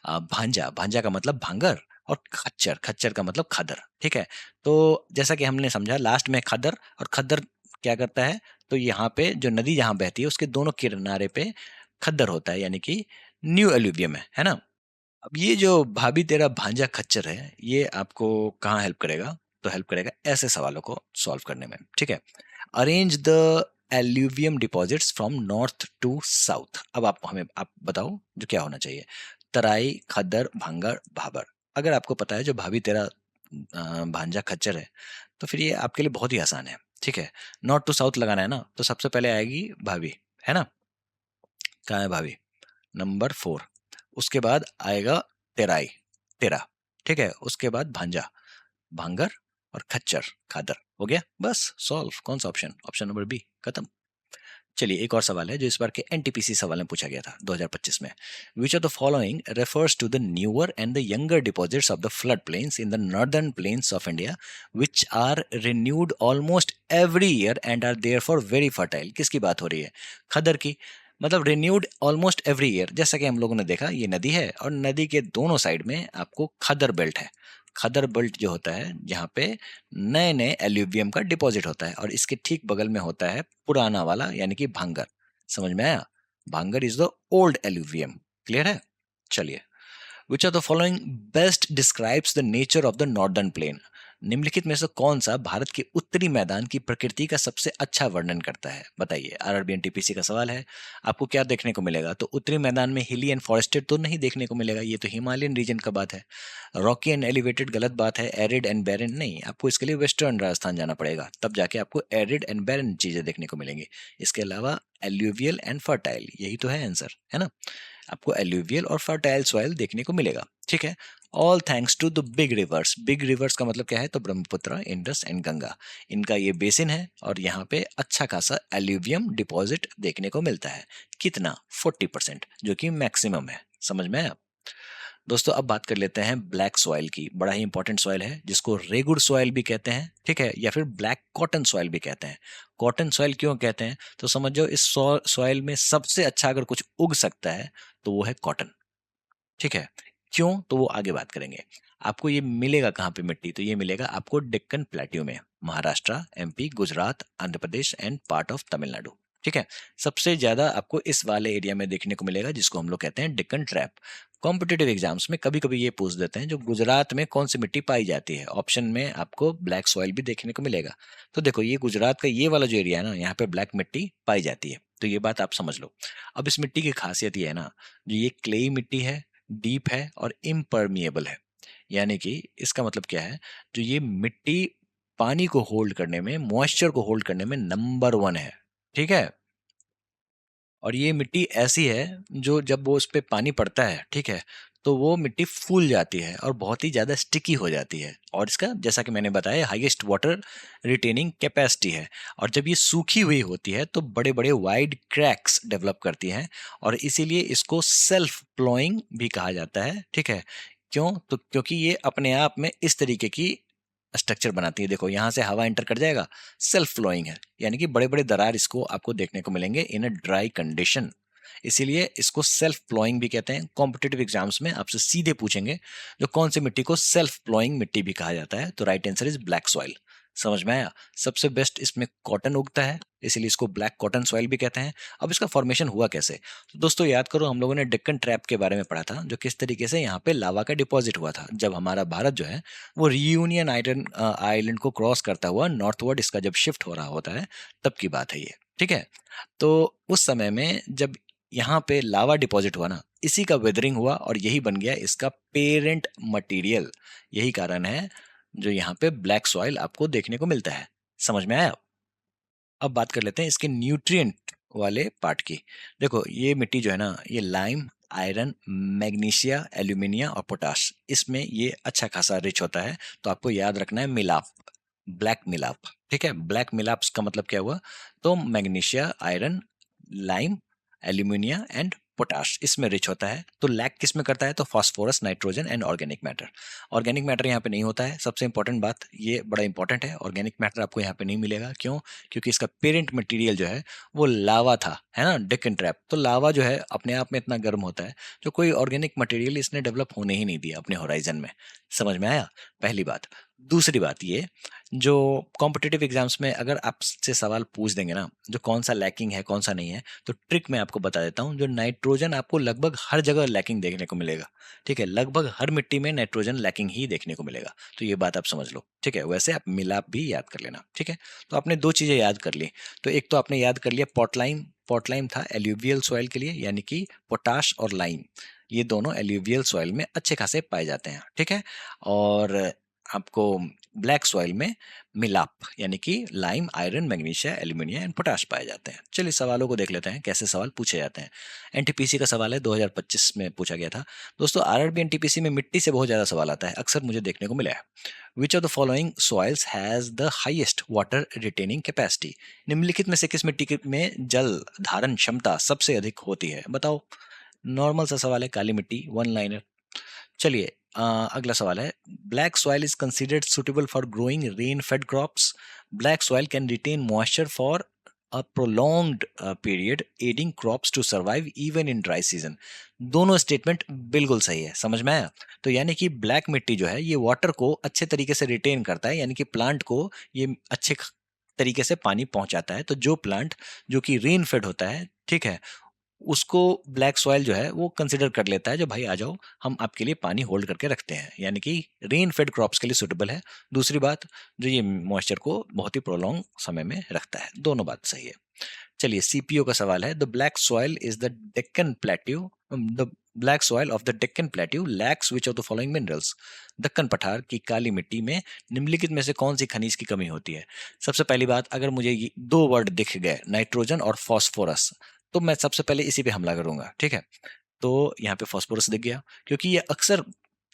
भांजा, भांजा का मतलब भांगर, और खच्चर, खच्चर का मतलब खदर, ठीक है। तो जैसा कि हमने समझा लास्ट में खदर, और खदर क्या करता है, तो यहाँ पे जो नदी जहाँ बहती है उसके दोनों किनारे पे खद्दर होता है, यानी कि न्यू एल्यूवियम है ना। अब ये जो भाभी तेरा भांजा खच्चर है, ये आपको कहाँ हेल्प करेगा, तो हेल्प करेगा ऐसे सवालों को सॉल्व करने में, ठीक है। Arrange the alluvium deposits from north to south. अब आप बताओ जो क्या होना चाहिए, तराई, खद्दर, भांगर, भाबर। अगर आपको पता है जो भाभी तेरा भांजा खच्चर है, तो फिर ये आपके लिए बहुत ही आसान है, ठीक है। नॉर्थ टू साउथ लगाना है ना, तो सबसे पहले आएगी भाभी, है ना। कहाँ है भाभी, नंबर 4। उसके बाद आएगा तेराई, तेरा, ठीक है। उसके बाद भांजा, भांगर, और खच्चर, खादर। हो गया बस सॉल्व। कौन सा ऑप्शन, ऑप्शन नंबर बी, खत्म। चलिए एक और सवाल है जो इस बार के एनटीपीसी सवाल में पूछा गया था 2025 में। Which of the following refers to the newer and the younger deposits of the flood plains in the northern plains of India which are renewed almost every year and are therefore very fertile. किसकी बात हो रही है, खदर की। मतलब renewed almost every year, जैसा कि हम लोगों ने देखा ये नदी है, और नदी के दोनों साइड में आपको खदर बेल्ट है। खदर बेल्ट जो होता है जहाँ पे नए नए एल्यूवियम का डिपॉजिट होता है, और इसके ठीक बगल में होता है पुराना वाला यानी कि भांगर। समझ में आया, Bhangar is the old alluvium. Clear है। चलिए, which are the following best describes the nature of the northern plain. निम्नलिखित में से कौन सा भारत के उत्तरी मैदान की प्रकृति का सबसे अच्छा वर्णन करता है, बताइए। आरआरबी एनटीपीसी का सवाल है। आपको क्या देखने को मिलेगा, तो उत्तरी मैदान में हिली एंड फॉरेस्टेड तो नहीं देखने को मिलेगा, ये तो हिमालयन रीजन का बात है। रॉकी एंड एलिवेटेड गलत बात है, एरिड एंड बैरन नहीं, आपको इसके लिए वेस्टर्न राजस्थान जाना पड़ेगा, तब जाके आपको एरिड एंड बैरन चीजें देखने को मिलेंगी। इसके अलावा एल्यूवियल एंड फर्टाइल, यही तो है आंसर, है ना। आपको एल्यूवियल और फर्टाइल सॉइल देखने को मिलेगा, ठीक है। All thanks to the big rivers. Big rivers का मतलब क्या है, तो ब्रह्मपुत्र, इंडस एंड गंगा, इनका ये बेसिन है, और यहाँ पे अच्छा खासा एल्यूवियम डिपॉजिट देखने को मिलता है। कितना, 40%, जो कि मैक्सिमम है। समझ में आया। दोस्तों अब बात कर लेते हैं ब्लैक सॉइल की। बड़ा ही इंपॉर्टेंट सॉइल है जिसको रेगुड़ सॉइल भी कहते हैं, ठीक है, या फिर ब्लैक कॉटन सॉइल भी कहते हैं। कॉटन सॉइल क्यों कहते हैं, तो समझ जाओ इस सॉइल में सबसे अच्छा अगर कुछ उग सकता है तो वो है कॉटन, ठीक है। क्यों, तो वो आगे बात करेंगे। आपको ये मिलेगा कहाँ पे मिट्टी, तो ये मिलेगा आपको डेक्कन प्लेट्यू में, Maharashtra, MP, Gujarat, Andhra Pradesh and part of Tamil Nadu, ठीक है। सबसे ज्यादा आपको इस वाले एरिया में देखने को मिलेगा जिसको हम लोग कहते हैं डेक्कन ट्रैप। कॉम्पिटेटिव एग्जाम्स में कभी कभी ये पूछ देते हैं जो गुजरात में कौन सी मिट्टी पाई जाती है, ऑप्शन में आपको ब्लैक सॉइल भी देखने को मिलेगा। तो देखो ये गुजरात का ये वाला जो एरिया है ना, यहाँ पे ब्लैक मिट्टी पाई जाती है, तो ये बात आप समझ लो। अब इस मिट्टी की खासियत ये है ना, जो ये क्लेई मिट्टी है, डीप है और इम्परमिएबल है। यानी कि इसका मतलब क्या है, जो ये मिट्टी पानी को होल्ड करने में, मॉइस्चर को होल्ड करने में नंबर 1 है, ठीक है? और ये मिट्टी ऐसी है जो जब वो उस पे पानी पड़ता है, ठीक है, तो वो मिट्टी फूल जाती है और बहुत ही ज़्यादा स्टिकी हो जाती है, और इसका जैसा कि मैंने बताया हाईएस्ट वाटर रिटेनिंग कैपेसिटी है। और जब ये सूखी हुई होती है तो बड़े बड़े वाइड क्रैक्स डेवलप करती हैं, और इसीलिए इसको सेल्फ प्लोइंग भी कहा जाता है, ठीक है। क्यों? तो क्योंकि ये अपने आप में इस तरीके की स्ट्रक्चर बनाती है। देखो यहाँ से हवा एंटर कर जाएगा, सेल्फ फ्लोइंग है, यानी कि बड़े बड़े दरार इसको आपको देखने को मिलेंगे इन अ ड्राई कंडीशन। इसीलिए इसको सेल्फ प्लॉइंग भी कहते हैं। कॉम्पिटेटिव एग्जाम्स में आपसे सीधे पूछेंगे जो कौन सी मिट्टी को सेल्फ प्लॉइंग मिट्टी भी कहा जाता है, तो right answer is black soil. समझ में आया? सबसे बेस्ट इसमें कॉटन उगता है, इसीलिए इसको ब्लैक कॉटन सॉइल भी कहते हैं। अब इसका फॉर्मेशन हुआ कैसे, तो दोस्तों याद करो, हम लोगों ने डेक्कन ट्रैप के बारे में पढ़ा था, जो किस तरीके से यहाँ पे लावा का डिपॉजिट हुआ था जब हमारा भारत जो है वो रियूनियन आइलैंड आइलैंड को क्रॉस करता हुआ नॉर्थवर्ड इसका जब शिफ्ट हो रहा होता है, तब की बात है ये, ठीक है। तो उस समय में जब यहाँ पे लावा डिपॉजिट हुआ ना, इसी का वेदरिंग हुआ और यही बन गया इसका पेरेंट मटेरियल। यही कारण है जो यहाँ पे ब्लैक सॉइल आपको देखने को मिलता है। समझ में आया? अब बात कर लेते हैं इसके न्यूट्रिएंट वाले पार्ट की। देखो ये मिट्टी जो है ना, ये लाइम, आयरन, मैग्नीशिया, एल्यूमिनिया और पोटाश, इसमें ये अच्छा खासा रिच होता है। तो आपको याद रखना है मिलाप, ब्लैक मिलाप, ठीक है। ब्लैक मिलाप का मतलब क्या हुआ, तो magnesia, iron, lime, alumina and potash इसमें रिच होता है। तो लैक किस में करता है, तो phosphorus, nitrogen and organic matter. Organic matter यहाँ पे नहीं होता है। सबसे इंपॉर्टेंट बात, ये बड़ा इंपॉर्टेंट है, ऑर्गेनिक मैटर आपको यहाँ पे नहीं मिलेगा। क्यों? क्योंकि इसका पेरेंट मटेरियल जो है वो लावा था, है ना, डेक्कन ट्रैप। तो लावा जो है अपने आप में इतना गर्म होता है, जो कोई ऑर्गेनिक मटेरियल इसने डेवलप होने ही नहीं दिया अपने होराइजन में। समझ में आया? पहली बात। दूसरी बात ये, जो कॉम्पिटिटिव एग्जाम्स में अगर आपसे सवाल पूछ देंगे ना, जो कौन सा लैकिंग है कौन सा नहीं है, तो ट्रिक मैं आपको बता देता हूँ। जो नाइट्रोजन आपको लगभग हर जगह लैकिंग देखने को मिलेगा, ठीक है, लगभग हर मिट्टी में नाइट्रोजन लैकिंग ही देखने को मिलेगा। तो ये बात आप समझ लो, ठीक है। वैसे आप मिलाप भी याद कर लेना, ठीक है। तो आपने दो चीजें याद कर ली। तो एक तो आपने याद कर लिया पॉटलाइम। पॉटलाइम था एल्यूवियल सॉइल के लिए, यानी कि पोटाश और लाइम, ये दोनों एल्यूवियल सॉइल में अच्छे खासे पाए जाते हैं, ठीक है। और आपको ब्लैक सॉइल में मिलाप, यानी कि lime, iron, magnesia, alumina and potash पाए जाते हैं। चलिए सवालों को देख लेते हैं कैसे सवाल पूछे जाते हैं। एनटीपीसी का सवाल है, 2025 में पूछा गया था। दोस्तों आरआरबी एनटीपीसी में मिट्टी से बहुत ज्यादा सवाल आता है, अक्सर मुझे देखने को मिला है। विच of the following soils has the highest water retaining capacity? निम्नलिखित में से किस मिट्टी में जल धारण क्षमता सबसे अधिक होती है, बताओ। नॉर्मल सा सवाल है, काली मिट्टी, वन लाइनर। चलिए अगला सवाल है, black soil is considered suitable for growing rain fed crops. Black soil can retain moisture for a prolonged period, aiding crops to survive even in dry season. दोनों स्टेटमेंट बिल्कुल सही है। समझ में आया? तो यानी कि ब्लैक मिट्टी जो है ये वाटर को अच्छे तरीके से रिटेन करता है, यानी कि प्लांट को ये तरीके से पानी पहुंचाता है। तो जो प्लांट जो कि रेन फेड होता है, ठीक है, उसको ब्लैक सॉइल जो है वो कंसिडर कर लेता है, जो भाई आ जाओ हम आपके लिए पानी होल्ड करके रखते हैं, यानी कि रेन फेड क्रॉप्स के लिए सुटेबल है। दूसरी बात, जो ये मॉइस्चर को बहुत ही प्रोलॉन्ग समय में रखता है। दोनों बात सही है। चलिए सीपीओ का सवाल है, the black soil is the Deccan plateau, the black soil of the Deccan plateau lakhs which of the following minerals? Deccan पठार की काली मिट्टी में निम्नलिखित में से कौन सी खनिज की कमी होती है? सबसे पहली बात, अगर मुझे ये दो वर्ड दिख गए, नाइट्रोजन और फॉस्फोरस, तो मैं सबसे पहले इसी पे हमला करूंगा, ठीक है। तो यहाँ पे फॉस्फोरस दिख गया, क्योंकि ये अक्सर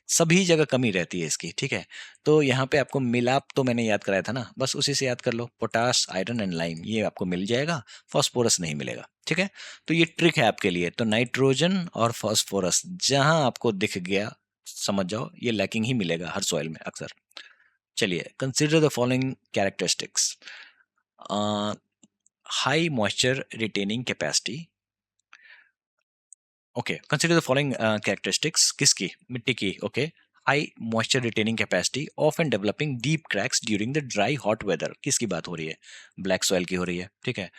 सभी जगह कमी रहती है इसकी, ठीक है। तो यहाँ पे आपको मिलाप तो मैंने याद कराया था ना, बस उसी से याद कर लो, पोटाश, आयरन एंड लाइम ये आपको मिल जाएगा, फॉस्फोरस नहीं मिलेगा, ठीक है। तो ये ट्रिक है आपके लिए। तो नाइट्रोजन और फॉस्फोरस जहां आपको दिख गया, समझ जाओ ये लैकिंग ही मिलेगा हर सॉइल में अक्सर। चलिए consider the following characteristics. High moisture retaining capacity. Okay, consider the following characteristics, किसकी? मिट्टी की। Okay, high moisture retaining capacity, often developing deep cracks during the dry hot weather, किसकी बात हो रही है? ब्लैक सॉइल की हो रही है, ठीक है।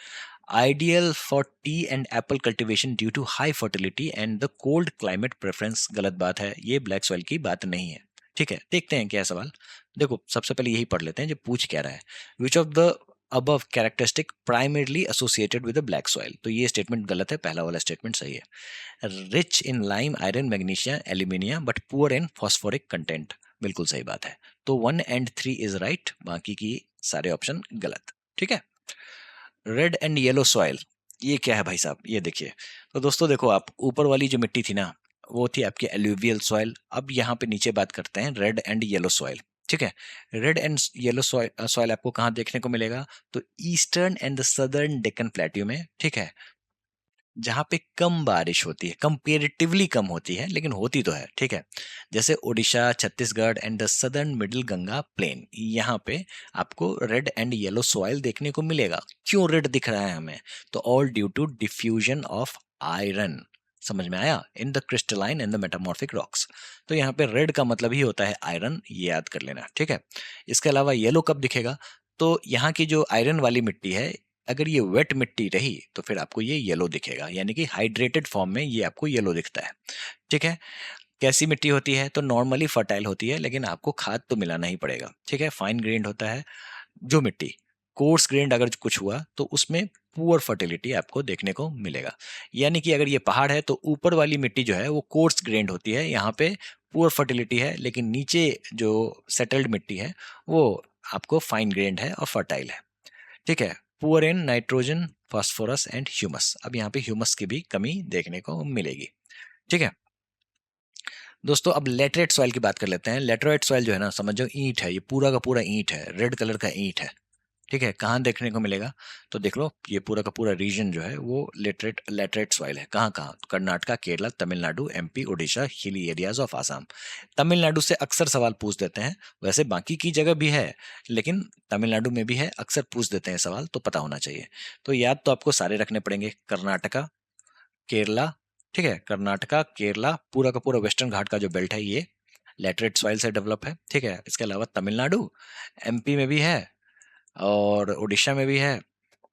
Ideal for tea and apple cultivation due to high fertility and the cold climate preference, गलत बात है, ये ब्लैक सॉइल की बात नहीं है, ठीक है। देखते हैं क्या सवाल। देखो सबसे पहले यही पढ़ लेते हैं जो पूछ क्या रहा है। विच of the above characteristic primarily associated with the black soil, तो ये स्टेटमेंट गलत है, पहला वाला स्टेटमेंट सही है। Rich in lime, iron, magnesia, alumina but poor in phosphoric content, बिल्कुल सही बात है। तो 1 एंड 3 इज राइट, बाकी की सारे ऑप्शन गलत। ठीक है। रेड एंड येलो सॉइल, ये क्या है भाई साहब, ये देखिए। तो दोस्तों देखो, आप ऊपर वाली जो मिट्टी थी ना, वो थी आपकी एल्यूवियल सॉइल। अब यहाँ पे नीचे बात करते हैं रेड एंड येलो सॉइल। ठीक है। Red and yellow soil soil आपको कहाँ देखने को मिलेगा? तो eastern and the southern Deccan plateau में। ठीक है। जहाँ पे कम बारिश होती है, कंपेरेटिवली कम होती है, लेकिन होती तो है। ठीक है। जैसे Odisha, Chhattisgarh and the southern middle Ganga plain, यहाँ पे आपको रेड एंड येलो सॉइल देखने को मिलेगा। क्यों रेड दिख रहा है हमें? तो all due to diffusion of iron. समझ में आया? In the crystalline and the metamorphic rocks. तो यहाँ पे रेड का मतलब ही होता है आयरन, ये याद कर लेना। ठीक है। इसके अलावा येलो कब दिखेगा? तो यहाँ की जो आयरन वाली मिट्टी है, अगर ये वेट मिट्टी रही तो फिर आपको ये येलो दिखेगा, यानी कि हाइड्रेटेड फॉर्म में ये आपको येलो दिखता है। ठीक है। कैसी मिट्टी होती है? तो नॉर्मली फर्टाइल होती है, लेकिन आपको खाद तो मिलाना ही पड़ेगा। ठीक है। फाइन ग्रेन्ड होता है जो मिट्टी। कोर्स ग्रेन्ड अगर कुछ हुआ तो उसमें पुअर फर्टिलिटी आपको देखने को मिलेगा। यानी कि अगर ये पहाड़ है तो ऊपर वाली मिट्टी जो है वो कोर्स ग्रेन्ड होती है, यहाँ पे पुअर फर्टिलिटी है, लेकिन नीचे जो सेटल्ड मिट्टी है वो आपको फाइन ग्रेन्ड है और फर्टाइल है। ठीक है। Poor in nitrogen, phosphorus and humus. अब यहाँ पे ह्यूमस की भी कमी देखने को मिलेगी। ठीक है। दोस्तों अब लेटरेट सॉइल की बात कर लेते हैं। लेटरेट सॉइल जो है ना, समझो ईंट है, ये पूरा का पूरा ईंट है, रेड कलर का ईंट है। ठीक है। कहाँ देखने को मिलेगा? तो देख लो, ये पूरा का पूरा रीजन जो है वो लेटरेट सॉइल है। कहाँ कहाँ? Karnataka, Kerala, Tamil Nadu, MP, Orissa, hilly areas of Assam. Tamil Nadu से अक्सर सवाल पूछ देते हैं, वैसे बाकी की जगह भी है, लेकिन तमिलनाडु में भी है, अक्सर पूछ देते हैं सवाल, तो पता होना चाहिए। तो याद तो आपको सारे रखने पड़ेंगे। कर्नाटका, केरला। ठीक है। कर्नाटका, केरला, पूरा का पूरा वेस्टर्न घाट का जो बेल्ट है ये लेटरेट सॉइल से डेवलप है। ठीक है। इसके अलावा तमिलनाडु, एमपी में भी है, और उड़ीसा में भी है,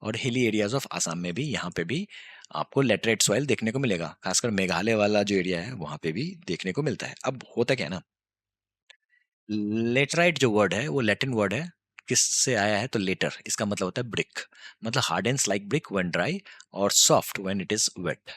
और हिली एरियाज ऑफ आसाम में भी, यहाँ पे भी आपको लेटरेट सॉइल देखने को मिलेगा। खासकर मेघालय वाला जो एरिया है वहां पे भी देखने को मिलता है। अब होता क्या है ना, लेटराइट जो वर्ड है वो लैटिन वर्ड है। किससे आया है? तो लेटर, इसका मतलब होता है ब्रिक। मतलब hardens like brick when dry, और soft when it is wet.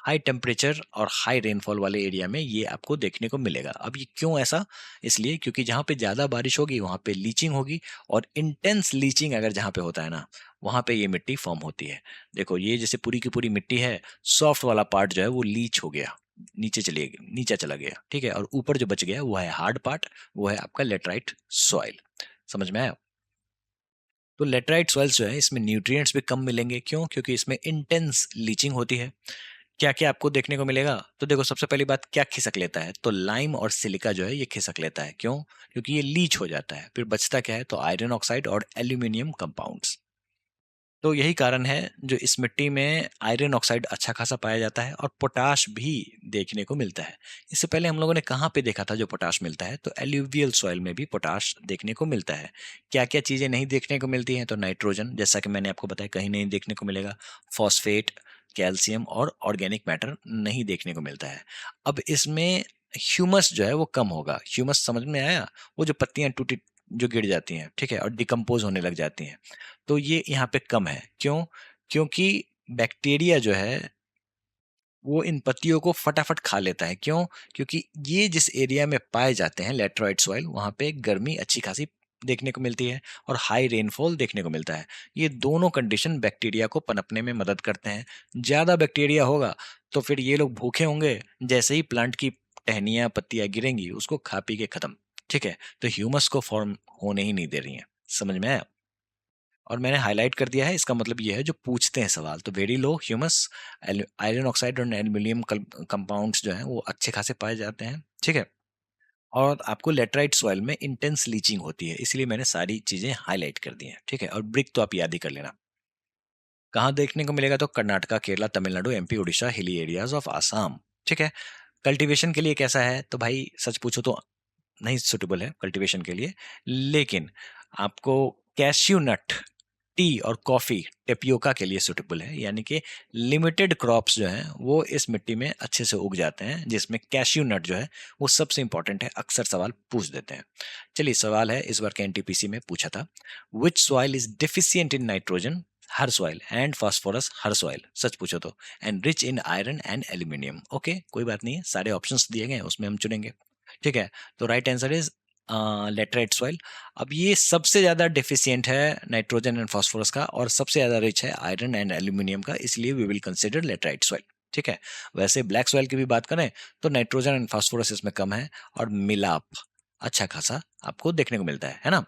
High temperature और हाई रेनफॉल वाले एरिया में ये आपको देखने को मिलेगा। अब ये क्यों ऐसा? इसलिए क्योंकि जहाँ पे ज़्यादा बारिश होगी वहाँ पे लीचिंग होगी, और इंटेंस लीचिंग अगर जहाँ पे होता है ना, वहाँ पे ये मिट्टी फॉर्म होती है। देखो, ये जैसे पूरी की पूरी मिट्टी है, सॉफ्ट वाला पार्ट जो है वो लीच हो गया, नीचे चला गया। ठीक है। और ऊपर जो बच गया वो है हार्ड पार्ट, वो है आपका लेटराइट सॉइल। समझ में आया? तो लेटराइट सॉइल्स जो है इसमें न्यूट्रिएंट्स भी कम मिलेंगे। क्यों? क्योंकि इसमें इंटेंस लीचिंग होती है। क्या क्या आपको देखने को मिलेगा? तो देखो, सबसे पहली बात, क्या खिसक लेता है? तो लाइम और सिलिका जो है ये खिसक लेता है। क्यों? क्योंकि ये लीच हो जाता है। फिर बचता क्या है? तो आयरन ऑक्साइड और एल्यूमिनियम कंपाउंड्स। तो यही कारण है जो इस मिट्टी में आयरन ऑक्साइड अच्छा खासा पाया जाता है, और पोटाश भी देखने को मिलता है। इससे पहले हम लोगों ने कहाँ पे देखा था जो पोटाश मिलता है? तो एल्यूवियल सॉइल में भी पोटाश देखने को मिलता है। क्या क्या चीज़ें नहीं देखने को मिलती हैं? तो नाइट्रोजन, जैसा कि मैंने आपको बताया, कहीं नहीं देखने को मिलेगा। फॉस्फेट, कैल्शियम और ऑर्गेनिक मैटर नहीं देखने को मिलता है। अब इसमें ह्यूमस जो है वो कम होगा। ह्यूमस समझ में आया? वो जो पत्तियां टूटी जो गिर जाती हैं, ठीक है, और डिकम्पोज होने लग जाती हैं, तो ये यहाँ पे कम है। क्यों? क्योंकि बैक्टीरिया जो है वो इन पत्तियों को फटाफट खा लेता है। क्यों? क्योंकि ये जिस एरिया में पाए जाते हैं लेटराइट सॉइल, वहाँ पे गर्मी अच्छी खासी देखने को मिलती है, और हाई रेनफॉल देखने को मिलता है। ये दोनों कंडीशन बैक्टीरिया को पनपने में मदद करते हैं। ज़्यादा बैक्टीरिया होगा तो फिर ये लोग भूखे होंगे, जैसे ही प्लांट की टहनियाँ पत्तियाँ गिरेंगी उसको खा पी के खत्म। ठीक है। तो ह्यूमस को फॉर्म होने ही नहीं दे रही हैं। समझ में आया? और मैंने हाईलाइट कर दिया है, इसका मतलब ये है जो पूछते हैं सवाल, तो very low humus, iron oxide और एल्यूमिनियम कंपाउंड्स जो हैं वो अच्छे खासे पाए जाते हैं। ठीक है। और आपको लेटराइट सॉइल में इंटेंस लीचिंग होती है, इसलिए मैंने सारी चीजें हाईलाइट कर दी हैं। ठीक है। और ब्रिक तो आप याद ही कर लेना। कहाँ देखने को मिलेगा? तो Karnataka, Kerala, Tamil Nadu, MP, Orissa, hilly areas of Assam. ठीक है। कल्टीवेशन के लिए कैसा है? तो भाई सच पूछो तो नहीं सुटेबल है कल्टीवेशन के लिए, लेकिन आपको कैश्यू नट, टी और कॉफी, टेपियोका के लिए सुटेबल है। यानी कि लिमिटेड क्रॉप्स जो हैं वो इस मिट्टी में अच्छे से उग जाते हैं, जिसमें कैश्यू नट जो है वो सबसे इंपॉर्टेंट है। अक्सर सवाल पूछ देते हैं। चलिए, सवाल है इस बार के एनटीपीसी में पूछा था, which soil is deficient in nitrogen? हर सॉइल, एंड फास्फोरस, हर सॉइल सच पूछो तो, and rich in iron and aluminium. Okay, कोई बात नहीं है, सारे ऑप्शंस दिए गए हैं उसमें हम चुनेंगे। ठीक है, तो right answer is laterite soil. अब ये सबसे ज्यादा डेफिशिएंट है नाइट्रोजन एंड फास्फोरस का, और सबसे ज्यादा रिच है आयरन एंड एल्यूमिनियम का, इसलिए we will consider laterite soil. ठीक है, वैसे ब्लैक सॉइल की भी बात करें तो नाइट्रोजन एंड फास्फोरस इसमें कम है, और मिलाप अच्छा खासा आपको देखने को मिलता है ना।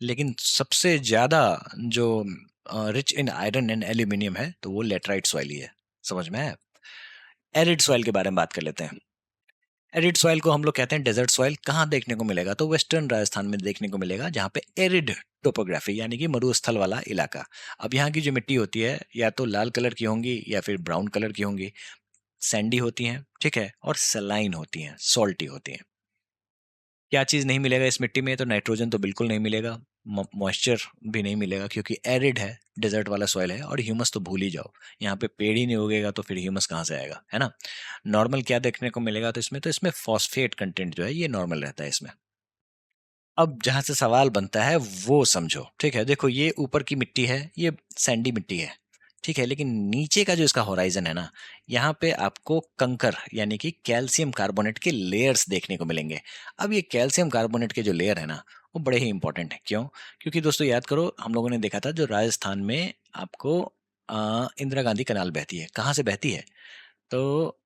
लेकिन सबसे ज्यादा जो rich in iron and aluminium है तो वो लेटराइट सॉइल ही है। समझ में आया? एरिड सॉइल के बारे में बात कर लेते हैं। एरिड सॉइल को हम लोग कहते हैं डेजर्ट सॉइल। कहाँ देखने को मिलेगा? तो वेस्टर्न राजस्थान में देखने को मिलेगा, जहाँ पे एरिड टोपोग्राफी यानी कि मरुस्थल वाला इलाका। अब यहाँ की जो मिट्टी होती है या तो लाल कलर की होंगी या फिर ब्राउन कलर की होंगी, सैंडी होती हैं, ठीक है, और सलाइन होती हैं, सॉल्टी होती हैं। क्या चीज़ नहीं मिलेगा इस मिट्टी में? तो नाइट्रोजन तो बिल्कुल नहीं मिलेगा, मॉइस्चर भी नहीं मिलेगा क्योंकि एरिड है, डेजर्ट वाला सॉइल है, और ह्यूमस तो भूल ही जाओ, यहाँ पे पेड़ ही नहीं उगेगा तो फिर ह्यूमस कहाँ से आएगा, है ना। नॉर्मल क्या देखने को मिलेगा? तो इसमें फॉस्फेट कंटेंट जो है ये नॉर्मल रहता है इसमें। अब जहां से सवाल बनता है वो समझो, ठीक है। देखो ये ऊपर की मिट्टी है, ये सैंडी मिट्टी है, ठीक है, लेकिन नीचे का जो इसका होराइजन है ना, यहाँ पे आपको कंकर यानी कि कैल्शियम कार्बोनेट के लेयर्स देखने को मिलेंगे। अब ये कैल्शियम कार्बोनेट के जो लेयर है ना, वो बड़े ही इंपॉर्टेंट है। क्यों? क्योंकि दोस्तों याद करो, हम लोगों ने देखा था जो राजस्थान में आपको इंदिरा गांधी कनाल बहती है, कहाँ से बहती है? तो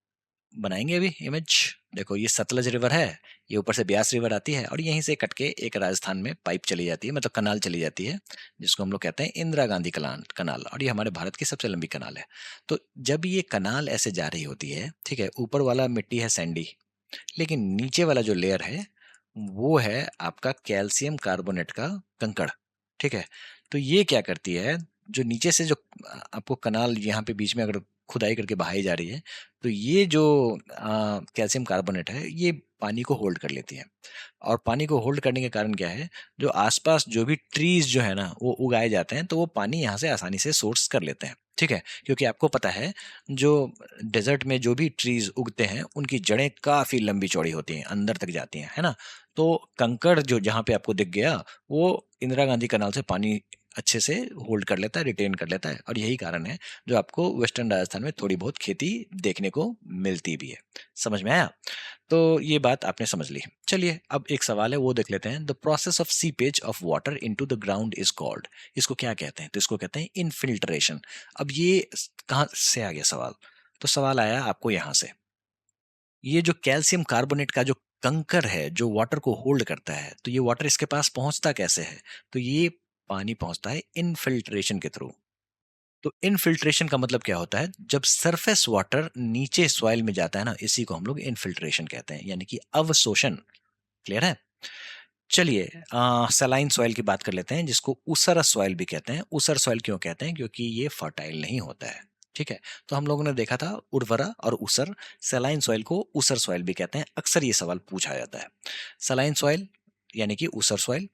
बनाएंगे अभी इमेज। देखो ये सतलज रिवर है, ये ऊपर से ब्यास रिवर आती है, और यहीं से कट के एक राजस्थान में पाइप चली जाती है, मतलब कनाल चली जाती है, जिसको हम लोग कहते हैं इंदिरा गांधी कनाल कनाल और ये हमारे भारत की सबसे लंबी कनाल है। तो जब ये कनाल ऐसे जा रही होती है, ठीक है, ऊपर वाला मिट्टी है सैंडी, लेकिन नीचे वाला जो लेयर है वो है आपका कैल्शियम कार्बोनेट का कंकड़। ठीक है, तो ये क्या करती है, जो नीचे से जो आपको कनाल यहाँ पे बीच में अगर खुदाई करके बहाई जा रही है, तो ये जो कैल्शियम कार्बोनेट है ये पानी को होल्ड कर लेती है। और पानी को होल्ड करने के कारण क्या है, जो आसपास जो भी ट्रीज जो है ना वो उगाए जाते हैं, तो वो पानी यहाँ से आसानी से सोर्स कर लेते हैं। ठीक है, क्योंकि आपको पता है जो डेजर्ट में जो भी ट्रीज उगते हैं उनकी जड़ें काफी लंबी चौड़ी होती हैं, अंदर तक जाती हैं, है ना। तो कंकड़ जो जहाँ पे आपको दिख गया, वो इंदिरा गांधी कनाल से पानी अच्छे से होल्ड कर लेता है, रिटेन कर लेता है, और यही कारण है जो आपको वेस्टर्न राजस्थान में थोड़ी बहुत खेती देखने को मिलती भी है। समझ में आया? तो ये बात आपने समझ ली। चलिए अब एक सवाल है वो देख लेते हैं। The process of seepage of water into the ground is called. इसको क्या कहते हैं? तो इसको कहते हैं इनफिल्ट्रेशन। अब ये कहाँ से आ गया सवाल? तो सवाल आया आपको यहाँ से। ये जो कैल्शियम कार्बोनेट का जो कंकर है जो वाटर को होल्ड करता है, तो ये वाटर इसके पास पहुंचता कैसे है? तो ये पानी पहुंचता है इनफिल्ट्रेशन के थ्रू। तो इनफिल्ट्रेशन का मतलब क्या होता है? जब सरफेस वाटर नीचे सॉइल में जाता है ना, इसी को हम लोग इनफिल्ट्रेशन कहते हैं, यानी कि अवशोषण। क्लियर है? चलिए सलाइन सॉइल की बात कर लेते हैं, जिसको ऊसर सॉइल भी कहते हैं। ऊसर सॉइल क्यों कहते हैं? क्योंकि ये फर्टाइल नहीं होता है। ठीक है, तो हम लोगों ने देखा था उर्वरा और ऊसर। सलाइन सॉइल को ऊसर सॉइल भी कहते हैं, अक्सर ये सवाल पूछा जाता है। सलाइन सॉइल यानी कि ऊसर सॉइल,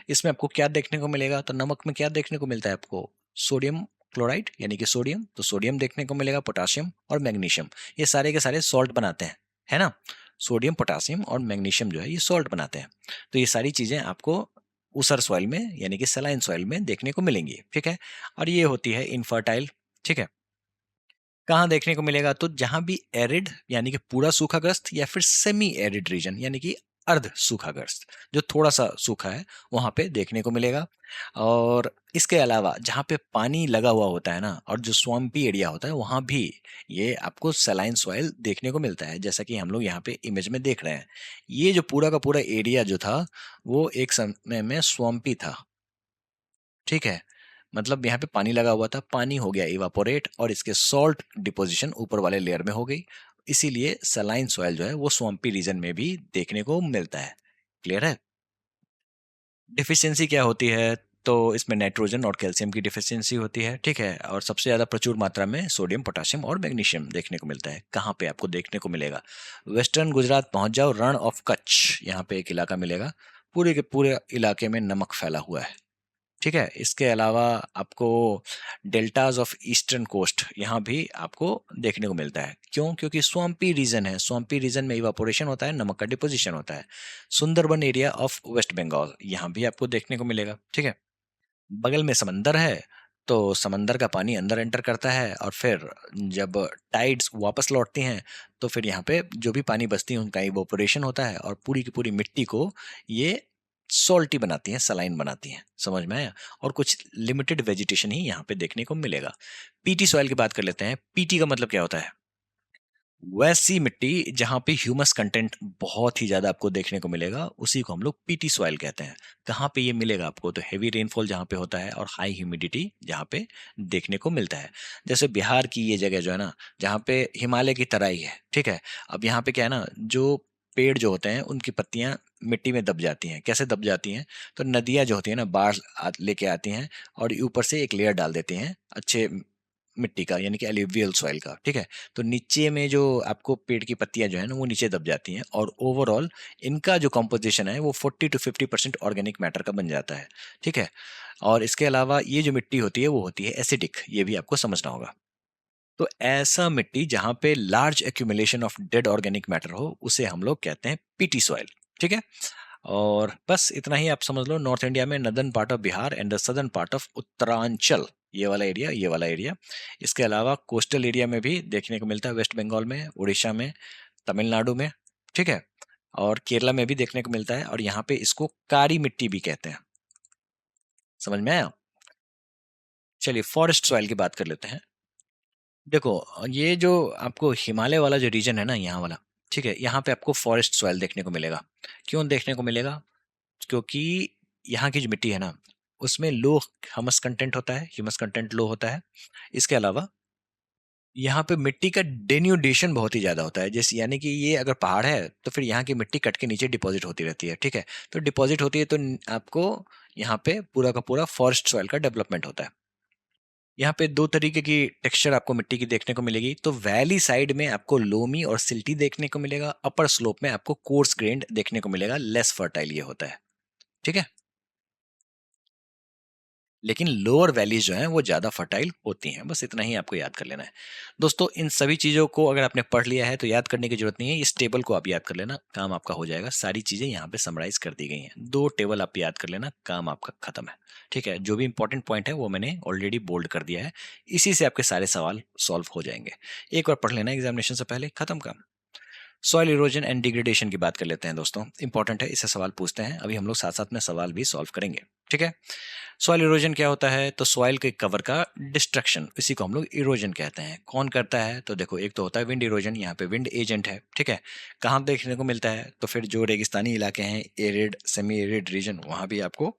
इसमें आपको क्या देखने को मिलेगा? तो नमक में क्या देखने को मिलता है आपको? सोडियम क्लोराइड यानी कि सोडियम, तो सोडियम देखने को मिलेगा, पोटाशियम और मैग्नीशियम, ये सारे के सारे सॉल्ट बनाते हैं, है ना। सोडियम, पोटासियम और मैग्नीशियम जो है ये सॉल्ट बनाते हैं। तो ये सारी चीजें आपको ऊसर सॉइल में यानी कि सलाइन सॉइल में देखने को मिलेंगी। ठीक है, और ये होती है इनफर्टाइल। ठीक है, कहाँ देखने को मिलेगा? तो जहां भी एरिड यानी कि पूरा सूखाग्रस्त, या फिर सेमी एरिड रीजन यानी कि अर्ध सूखाग्रस्त, जो थोड़ा सा सूखा है, वहां पे देखने को मिलेगा। और इसके अलावा जहाँ पे पानी लगा हुआ होता है ना, और जो स्वम्पी एरिया होता है, वहां भी ये आपको सलाइन सॉइल देखने को मिलता है, जैसा कि हम लोग यहाँ पे इमेज में देख रहे हैं। ये जो पूरा का पूरा एरिया जो था वो एक समय में स्वम्पी था। ठीक है, मतलब यहाँ पे पानी लगा हुआ था, पानी हो गया इवापोरेट, और इसके सॉल्ट डिपोजिशन ऊपर वाले लेयर में हो गई। इसीलिए सलाइन सॉइल जो है वो स्वम्पी रीजन में भी देखने को मिलता है। क्लियर है? डिफिशियंसी क्या होती है? तो इसमें नाइट्रोजन और कैल्शियम की डिफिशियंसी होती है। ठीक है, और सबसे ज्यादा प्रचुर मात्रा में सोडियम, पोटाशियम और मैग्नीशियम देखने को मिलता है। कहाँ पे आपको देखने को मिलेगा? वेस्टर्न गुजरात पहुंच जाओ, रण ऑफ कच्छ, यहाँ पे एक इलाका मिलेगा, पूरे के पूरे इलाके में नमक फैला हुआ है। ठीक है, इसके अलावा आपको डेल्टाज ऑफ ईस्टर्न कोस्ट यहाँ भी आपको देखने को मिलता है। क्यों? क्योंकि स्वाम्पी रीजन है, स्वाम्पी रीजन में इवापोरेशन होता है, नमक का डिपोजिशन होता है। Sundarban area of West Bengal यहाँ भी आपको देखने को मिलेगा। ठीक है, बगल में समंदर है, तो समंदर का पानी अंदर एंटर करता है और फिर जब टाइड्स वापस लौटती हैं तो फिर यहाँ पे जो भी पानी बचती है उनका इवोपोरेशन होता है और पूरी की पूरी मिट्टी को ये सॉल्टी बनाती हैं, सलाइन बनाती हैं। समझ में आया? और कुछ लिमिटेड वेजिटेशन ही यहाँ पे देखने को मिलेगा। पीटी सॉइल की बात कर लेते हैं। पीटी का मतलब क्या होता है? वैसी मिट्टी जहाँ पे ह्यूमस कंटेंट बहुत ही ज़्यादा आपको देखने को मिलेगा, उसी को हम लोग पीटी सॉइल कहते हैं। कहाँ पे ये मिलेगा आपको? तो हेवी रेनफॉल जहाँ पे होता है और हाई ह्यूमिडिटी जहाँ पे देखने को मिलता है। जैसे बिहार की ये जगह जो है ना, जहाँ पे हिमालय की तराई है, ठीक है? अब यहाँ पे क्या है ना, जो पेड़ जो होते हैं, उनकी पत्तियाँ मिट्टी में दब जाती हैं। कैसे दब जाती हैं? तो नदियाँ जो होती हैं ना, बाढ़ लेके आती हैं और ऊपर से एक लेयर डाल देती हैं अच्छे मिट्टी का, यानी कि एलुवियल सॉइल का, ठीक है? तो नीचे में जो आपको पेड़ की पत्तियां जो है ना वो नीचे दब जाती हैं और ओवरऑल इनका जो कंपोजिशन है वो 40 to 50% ऑर्गेनिक मैटर का बन जाता है, ठीक है? और इसके अलावा ये जो मिट्टी होती है वो होती है एसिडिक, ये भी आपको समझना होगा। तो ऐसा मिट्टी जहां पे large accumulation of dead organic matter हो उसे हम लोग कहते हैं पीटी सॉइल, ठीक है? और बस इतना ही आप समझ लो। नॉर्थ इंडिया में northern part of Bihar and the southern part of Uttaranchal, ये वाला एरिया, ये वाला एरिया। इसके अलावा कोस्टल एरिया में भी देखने को मिलता है, वेस्ट बंगाल में, उड़ीसा में, तमिलनाडु में, ठीक है? और केरला में भी देखने को मिलता है और यहाँ पे इसको कारी मिट्टी भी कहते हैं। समझ में आया? चलिए फॉरेस्ट सॉइल की बात कर लेते हैं। देखो, ये जो आपको हिमालय वाला जो रीजन है ना, यहाँ वाला, ठीक है, यहाँ पे आपको फॉरेस्ट सॉइल देखने को मिलेगा। क्यों देखने को मिलेगा? क्योंकि यहाँ की जो मिट्टी है ना, उसमें लो ह्यूमस कंटेंट होता है, ह्यूमस कंटेंट लो होता है। इसके अलावा यहाँ पे मिट्टी का डेन्यूडेशन बहुत ही ज्यादा होता है, जैसे यानी कि ये अगर पहाड़ है तो फिर यहाँ की मिट्टी कट के नीचे डिपॉजिट होती रहती है, ठीक है? तो डिपॉजिट होती है तो आपको यहाँ पे पूरा का पूरा फॉरेस्ट सॉइल का डेवलपमेंट होता है। यहाँ पे दो तरीके की टेक्सचर आपको मिट्टी की देखने को मिलेगी। तो वैली साइड में आपको लोमी और सिल्टी देखने को मिलेगा, अपर स्लोप में आपको कोर्स ग्रेन्ड देखने को मिलेगा, लेस फर्टाइल ये होता है, ठीक है? लेकिन लोअर वैलीज जो हैं वो ज़्यादा फर्टाइल होती हैं। बस इतना ही आपको याद कर लेना है। दोस्तों, इन सभी चीज़ों को अगर आपने पढ़ लिया है तो याद करने की जरूरत नहीं है। इस टेबल को आप याद कर लेना, काम आपका हो जाएगा। सारी चीज़ें यहाँ पे समराइज कर दी गई हैं। 2 टेबल आप याद कर लेना, काम आपका खत्म है। ठीक है? जो भी इंपॉर्टेंट पॉइंट है वो मैंने ऑलरेडी बोल्ड कर दिया है। इसी से आपके सारे सवाल सॉल्व हो जाएंगे। एक बार पढ़ लेना एग्जामिनेशन से पहले, खत्म काम। सॉइल इरोजन एंड डिग्रेडेशन की बात कर लेते हैं दोस्तों, इंपॉर्टेंट है, इससे सवाल पूछते हैं। अभी हम लोग साथ साथ में सवाल भी सॉल्व करेंगे, ठीक है? सॉइल इरोजन क्या होता है? तो सॉइल के कवर का डिस्ट्रक्शन, इसी को हम लोग इरोजन कहते हैं। कौन करता है? तो देखो, एक तो होता है विंड इरोजन, यहाँ पे विंड एजेंट है, ठीक है? कहाँ देखने को मिलता है? तो फिर जो रेगिस्तानी इलाके हैं, एरिड, सेमी एरिड रीजन, वहां भी आपको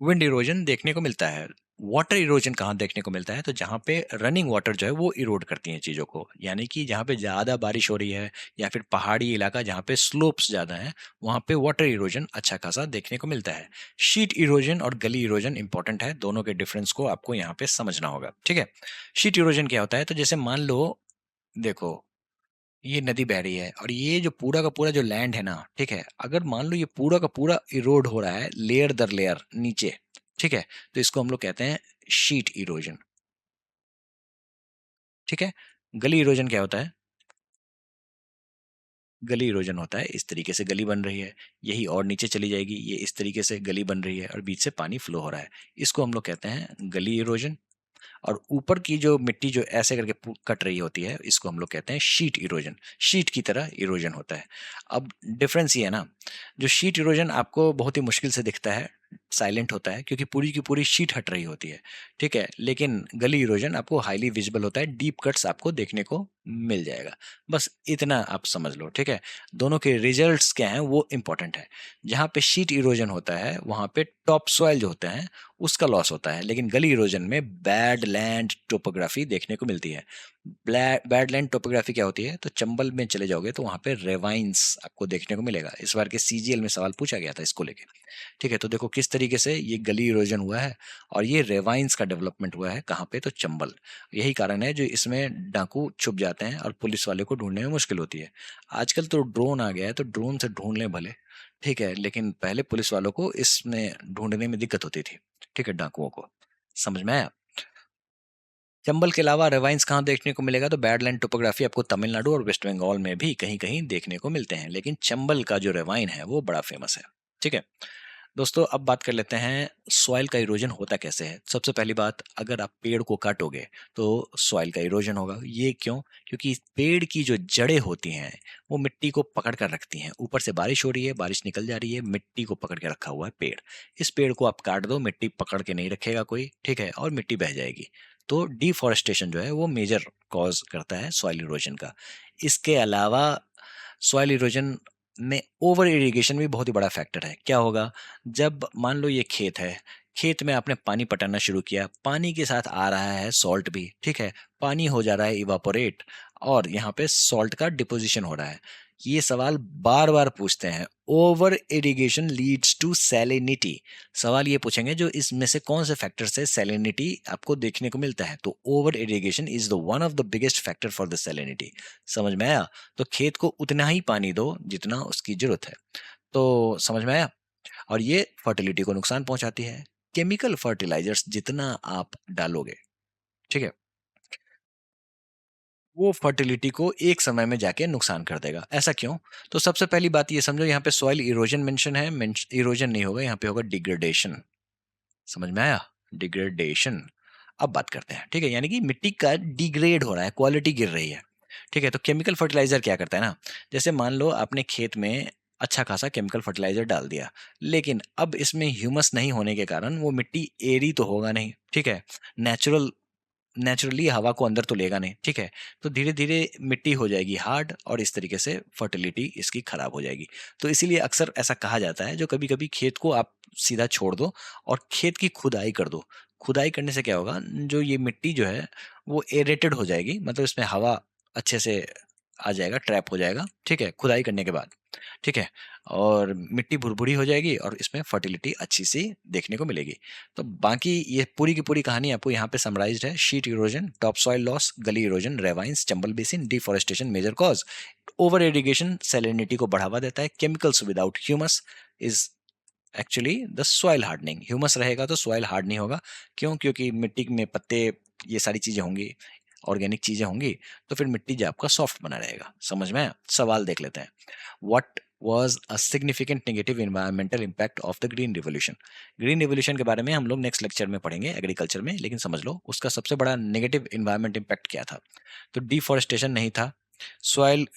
विंड इरोजन देखने को मिलता है। वाटर इरोजन कहाँ देखने को मिलता है? तो जहाँ पे रनिंग वाटर जो है वो इरोड करती हैं चीज़ों को, यानी कि जहाँ पे ज़्यादा बारिश हो रही है या फिर पहाड़ी इलाका जहाँ पे स्लोप्स ज़्यादा हैं, वहाँ पे वाटर इरोजन अच्छा खासा देखने को मिलता है। शीट इरोजन और गली इरोजन इंपॉर्टेंट है, दोनों के डिफरेंस को आपको यहाँ पे समझना होगा, ठीक है? शीट इरोजन क्या होता है? तो जैसे मान लो, देखो, ये नदी बह रही है और ये जो पूरा का पूरा जो लैंड है ना, ठीक है, अगर मान लो ये पूरा का पूरा इरोड हो रहा है लेयर दर लेयर नीचे, ठीक है, तो इसको हम लोग कहते हैं शीट इरोजन, ठीक है? गली इरोजन क्या होता है? गली इरोजन होता है, इस तरीके से गली बन रही है, यही और नीचे चली जाएगी, ये इस तरीके से गली बन रही है और बीच से पानी फ्लो हो रहा है, इसको हम लोग कहते हैं गली इरोजन। और ऊपर की जो मिट्टी जो ऐसे करके कट रही होती है, इसको हम लोग कहते हैं शीट इरोजन। शीट की तरह इरोजन होता है। अब डिफरेंस ये है ना, जो शीट इरोजन आपको बहुत ही मुश्किल से दिखता है, साइलेंट होता है क्योंकि पूरी की पूरी शीट हट रही होती है, ठीक है? लेकिन गली इरोजन आपको हाईली विजिबल होता है, डीप कट्स आपको देखने को मिल जाएगा। बस इतना आप समझ लो, ठीक है? दोनों के रिजल्ट्स क्या हैं वो इंपॉर्टेंट है। जहाँ पे शीट इरोजन होता है वहाँ पे टॉप सॉइल जो होते हैं उसका लॉस होता है, लेकिन गली इरोजन में बैड लैंड टोपोग्राफी देखने को मिलती है। बैड लैंड टोपोग्राफी क्या होती है? तो चंबल में चले जाओगे तो वहां पे रेवाइंस आपको देखने को मिलेगा। इस बार के सीजीएल में सवाल पूछा गया था इसको लेके, ठीक है? तो देखो किस तरीके से ये गली इरोजन हुआ है और ये रेवाइंस का डेवलपमेंट हुआ है, कहाँ पे? तो चंबल। यही कारण है जो इसमें डाकू छुप जाते हैं और पुलिस वाले को ढूंढने में मुश्किल होती है। आजकल तो ड्रोन आ गया है तो ड्रोन से ढूंढ लें भले, ठीक है, लेकिन पहले पुलिस वालों को इसमें ढूंढने में दिक्कत होती थी, ठीक है, डाकुओं को। समझ में आया? चंबल के अलावा रिवाइंस कहाँ देखने को मिलेगा? तो बैडलैंड टोपोग्राफी आपको तमिलनाडु और वेस्ट बंगाल में भी कहीं कहीं देखने को मिलते हैं, लेकिन चंबल का जो रिवाइन है वो बड़ा फेमस है, ठीक है? दोस्तों अब बात कर लेते हैं सॉइल का इरोजन होता कैसे है। सबसे पहली बात, अगर आप पेड़ को काटोगे तो सॉइल का इरोजन होगा। ये क्यों? क्योंकि पेड़ की जो जड़ें होती हैं वो मिट्टी को पकड़ कर रखती हैं। ऊपर से बारिश हो रही है, बारिश निकल जा रही है, मिट्टी को पकड़ के रखा हुआ है पेड़। इस पेड़ को आप काट दो, मिट्टी पकड़ के नहीं रखेगा कोई, ठीक है, और मिट्टी बह जाएगी। तो डिफॉरेस्टेशन जो है वो मेजर कॉज करता है सॉइल इरोजन का। इसके अलावा सॉइल इरोजन में ओवर इरिगेशन भी बहुत ही बड़ा फैक्टर है। क्या होगा? जब मान लो ये खेत है, खेत में आपने पानी पटाना शुरू किया, पानी के साथ आ रहा है सॉल्ट भी, ठीक है, पानी हो जा रहा है इवापोरेट, और यहाँ पे सॉल्ट का डिपोजिशन हो रहा है। ये सवाल बार बार पूछते हैं, over irrigation leads to salinity. सवाल ये पूछेंगे जो इसमें से कौन से फैक्टर से सैलिनिटी आपको देखने को मिलता है, तो over irrigation is the one of the biggest factor for the salinity. समझ में आया? तो खेत को उतना ही पानी दो जितना उसकी जरूरत है। तो समझ में आया? और ये फर्टिलिटी को नुकसान पहुंचाती है। केमिकल फर्टिलाइजर्स जितना आप डालोगे, ठीक है, वो फर्टिलिटी को एक समय में जाके नुकसान कर देगा। ऐसा क्यों? तो सबसे पहली बात ये समझो, यहाँ पे सॉइल इरोजन मेंशन है, इरोजन नहीं होगा, यहाँ पे होगा डिग्रेडेशन। समझ में आया? डिग्रेडेशन। अब बात करते हैं, ठीक है, यानी कि मिट्टी का डिग्रेड हो रहा है, क्वालिटी गिर रही है। ठीक है, तो केमिकल फर्टिलाइजर क्या करता है ना, जैसे मान लो आपने खेत में अच्छा खासा केमिकल फर्टिलाइजर डाल दिया, लेकिन अब इसमें ह्यूमस नहीं होने के कारण वो मिट्टी एरी तो होगा नहीं, ठीक है, नेचुरली हवा को अंदर तो लेगा नहीं, ठीक है, तो धीरे धीरे मिट्टी हो जाएगी हार्ड, और इस तरीके से फर्टिलिटी इसकी खराब हो जाएगी। तो इसीलिए अक्सर ऐसा कहा जाता है, जो कभी कभी खेत को आप सीधा छोड़ दो और खेत की खुदाई कर दो। खुदाई करने से क्या होगा, जो ये मिट्टी जो है वो एरेटेड हो जाएगी, मतलब इसमें हवा अच्छे से आ जाएगा, ट्रैप हो जाएगा, ठीक है, खुदाई करने के बाद, ठीक है, और मिट्टी भुरभुरी हो जाएगी और इसमें फर्टिलिटी अच्छी सी देखने को मिलेगी। तो बाकी ये पूरी की पूरी कहानी आपको यहाँ पे समराइज्ड है। Sheet erosion, top soil loss, gully erosion, ravines, Chambal basin, deforestation major cause, over irrigation salinity को बढ़ावा देता है, chemicals without humus is actually the soil hardening. Humus रहेगा तो सॉइल हार्ड नहीं होगा। क्यों? क्योंकि मिट्टी में पत्ते, ये सारी चीजें होंगी, ऑर्गेनिक चीजें होंगी, तो फिर मिट्टी जो आपका सॉफ्ट बना रहेगा। समझ में आया? सवाल देख लेते हैं। What was a significant negative environmental impact of the green revolution? Green revolution के बारे में हम लोग नेक्स्ट लेक्चर में पढ़ेंगे एग्रीकल्चर में, लेकिन समझ लो उसका सबसे बड़ा नेगेटिव इन्वायरमेंट इम्पैक्ट क्या था। तो डिफॉरेस्टेशन नहीं था, सॉइल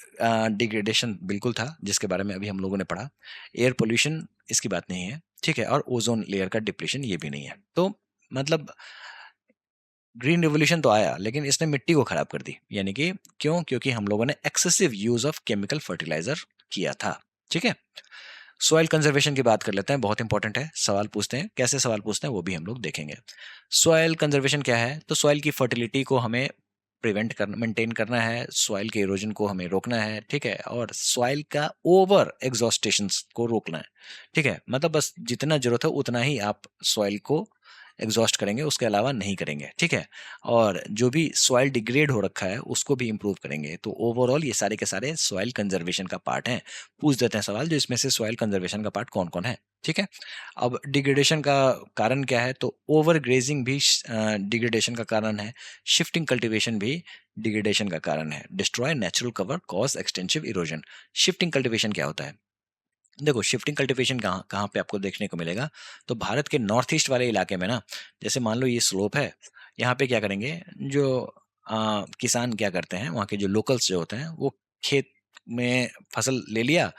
डिग्रेडेशन बिल्कुल था, जिसके बारे में अभी हम लोगों ने पढ़ा, एयर पोल्यूशन इसकी बात नहीं है, ठीक है, और ओजोन लेयर का डिप्लीशन ये भी नहीं है। तो मतलब ग्रीन रिवोल्यूशन तो आया, लेकिन इसने मिट्टी को खराब कर दी। यानी कि क्यों? क्योंकि हम लोगों ने excessive use of chemical fertiliser किया था। ठीक है, सॉइल कंजर्वेशन की बात कर लेते हैं, बहुत इंपॉर्टेंट है। सवाल पूछते हैं, कैसे सवाल पूछते हैं वो भी हम लोग देखेंगे। सॉइल कंजर्वेशन क्या है? तो सॉइल की फर्टिलिटी को हमें प्रिवेंट करना, मेंटेन करना है, सॉइल के इरोजन को हमें रोकना है, ठीक है, और सॉइल का ओवर एग्जॉस्टेशन को रोकना है, ठीक है, मतलब बस जितना जरूरत है उतना ही आप सॉइल को एग्जॉस्ट करेंगे, उसके अलावा नहीं करेंगे, ठीक है, और जो भी सॉइल डिग्रेड हो रखा है उसको भी इंप्रूव करेंगे। तो ओवरऑल ये सारे के सारे सॉइल कंजर्वेशन का पार्ट हैं। पूछ देते हैं सवाल, जो इसमें से सॉइल कंजर्वेशन का पार्ट कौन कौन है, ठीक है। अब डिग्रेडेशन का कारण क्या है? तो ओवर ग्रेजिंग भी डिग्रेडेशन का कारण है, शिफ्टिंग कल्टीवेशन भी डिग्रेडेशन का कारण है, destroy natural cover cause extensive erosion. Shifting cultivation क्या होता है? देखो, शिफ्टिंग कल्टीवेशन कहाँ कहाँ पे आपको देखने को मिलेगा, तो भारत के नॉर्थ ईस्ट वाले इलाके में ना, जैसे मान लो ये स्लोप है, यहाँ पे क्या करेंगे, जो किसान क्या करते हैं, वहाँ के जो लोकल्स जो होते हैं वो खेत में फसल ले लिया,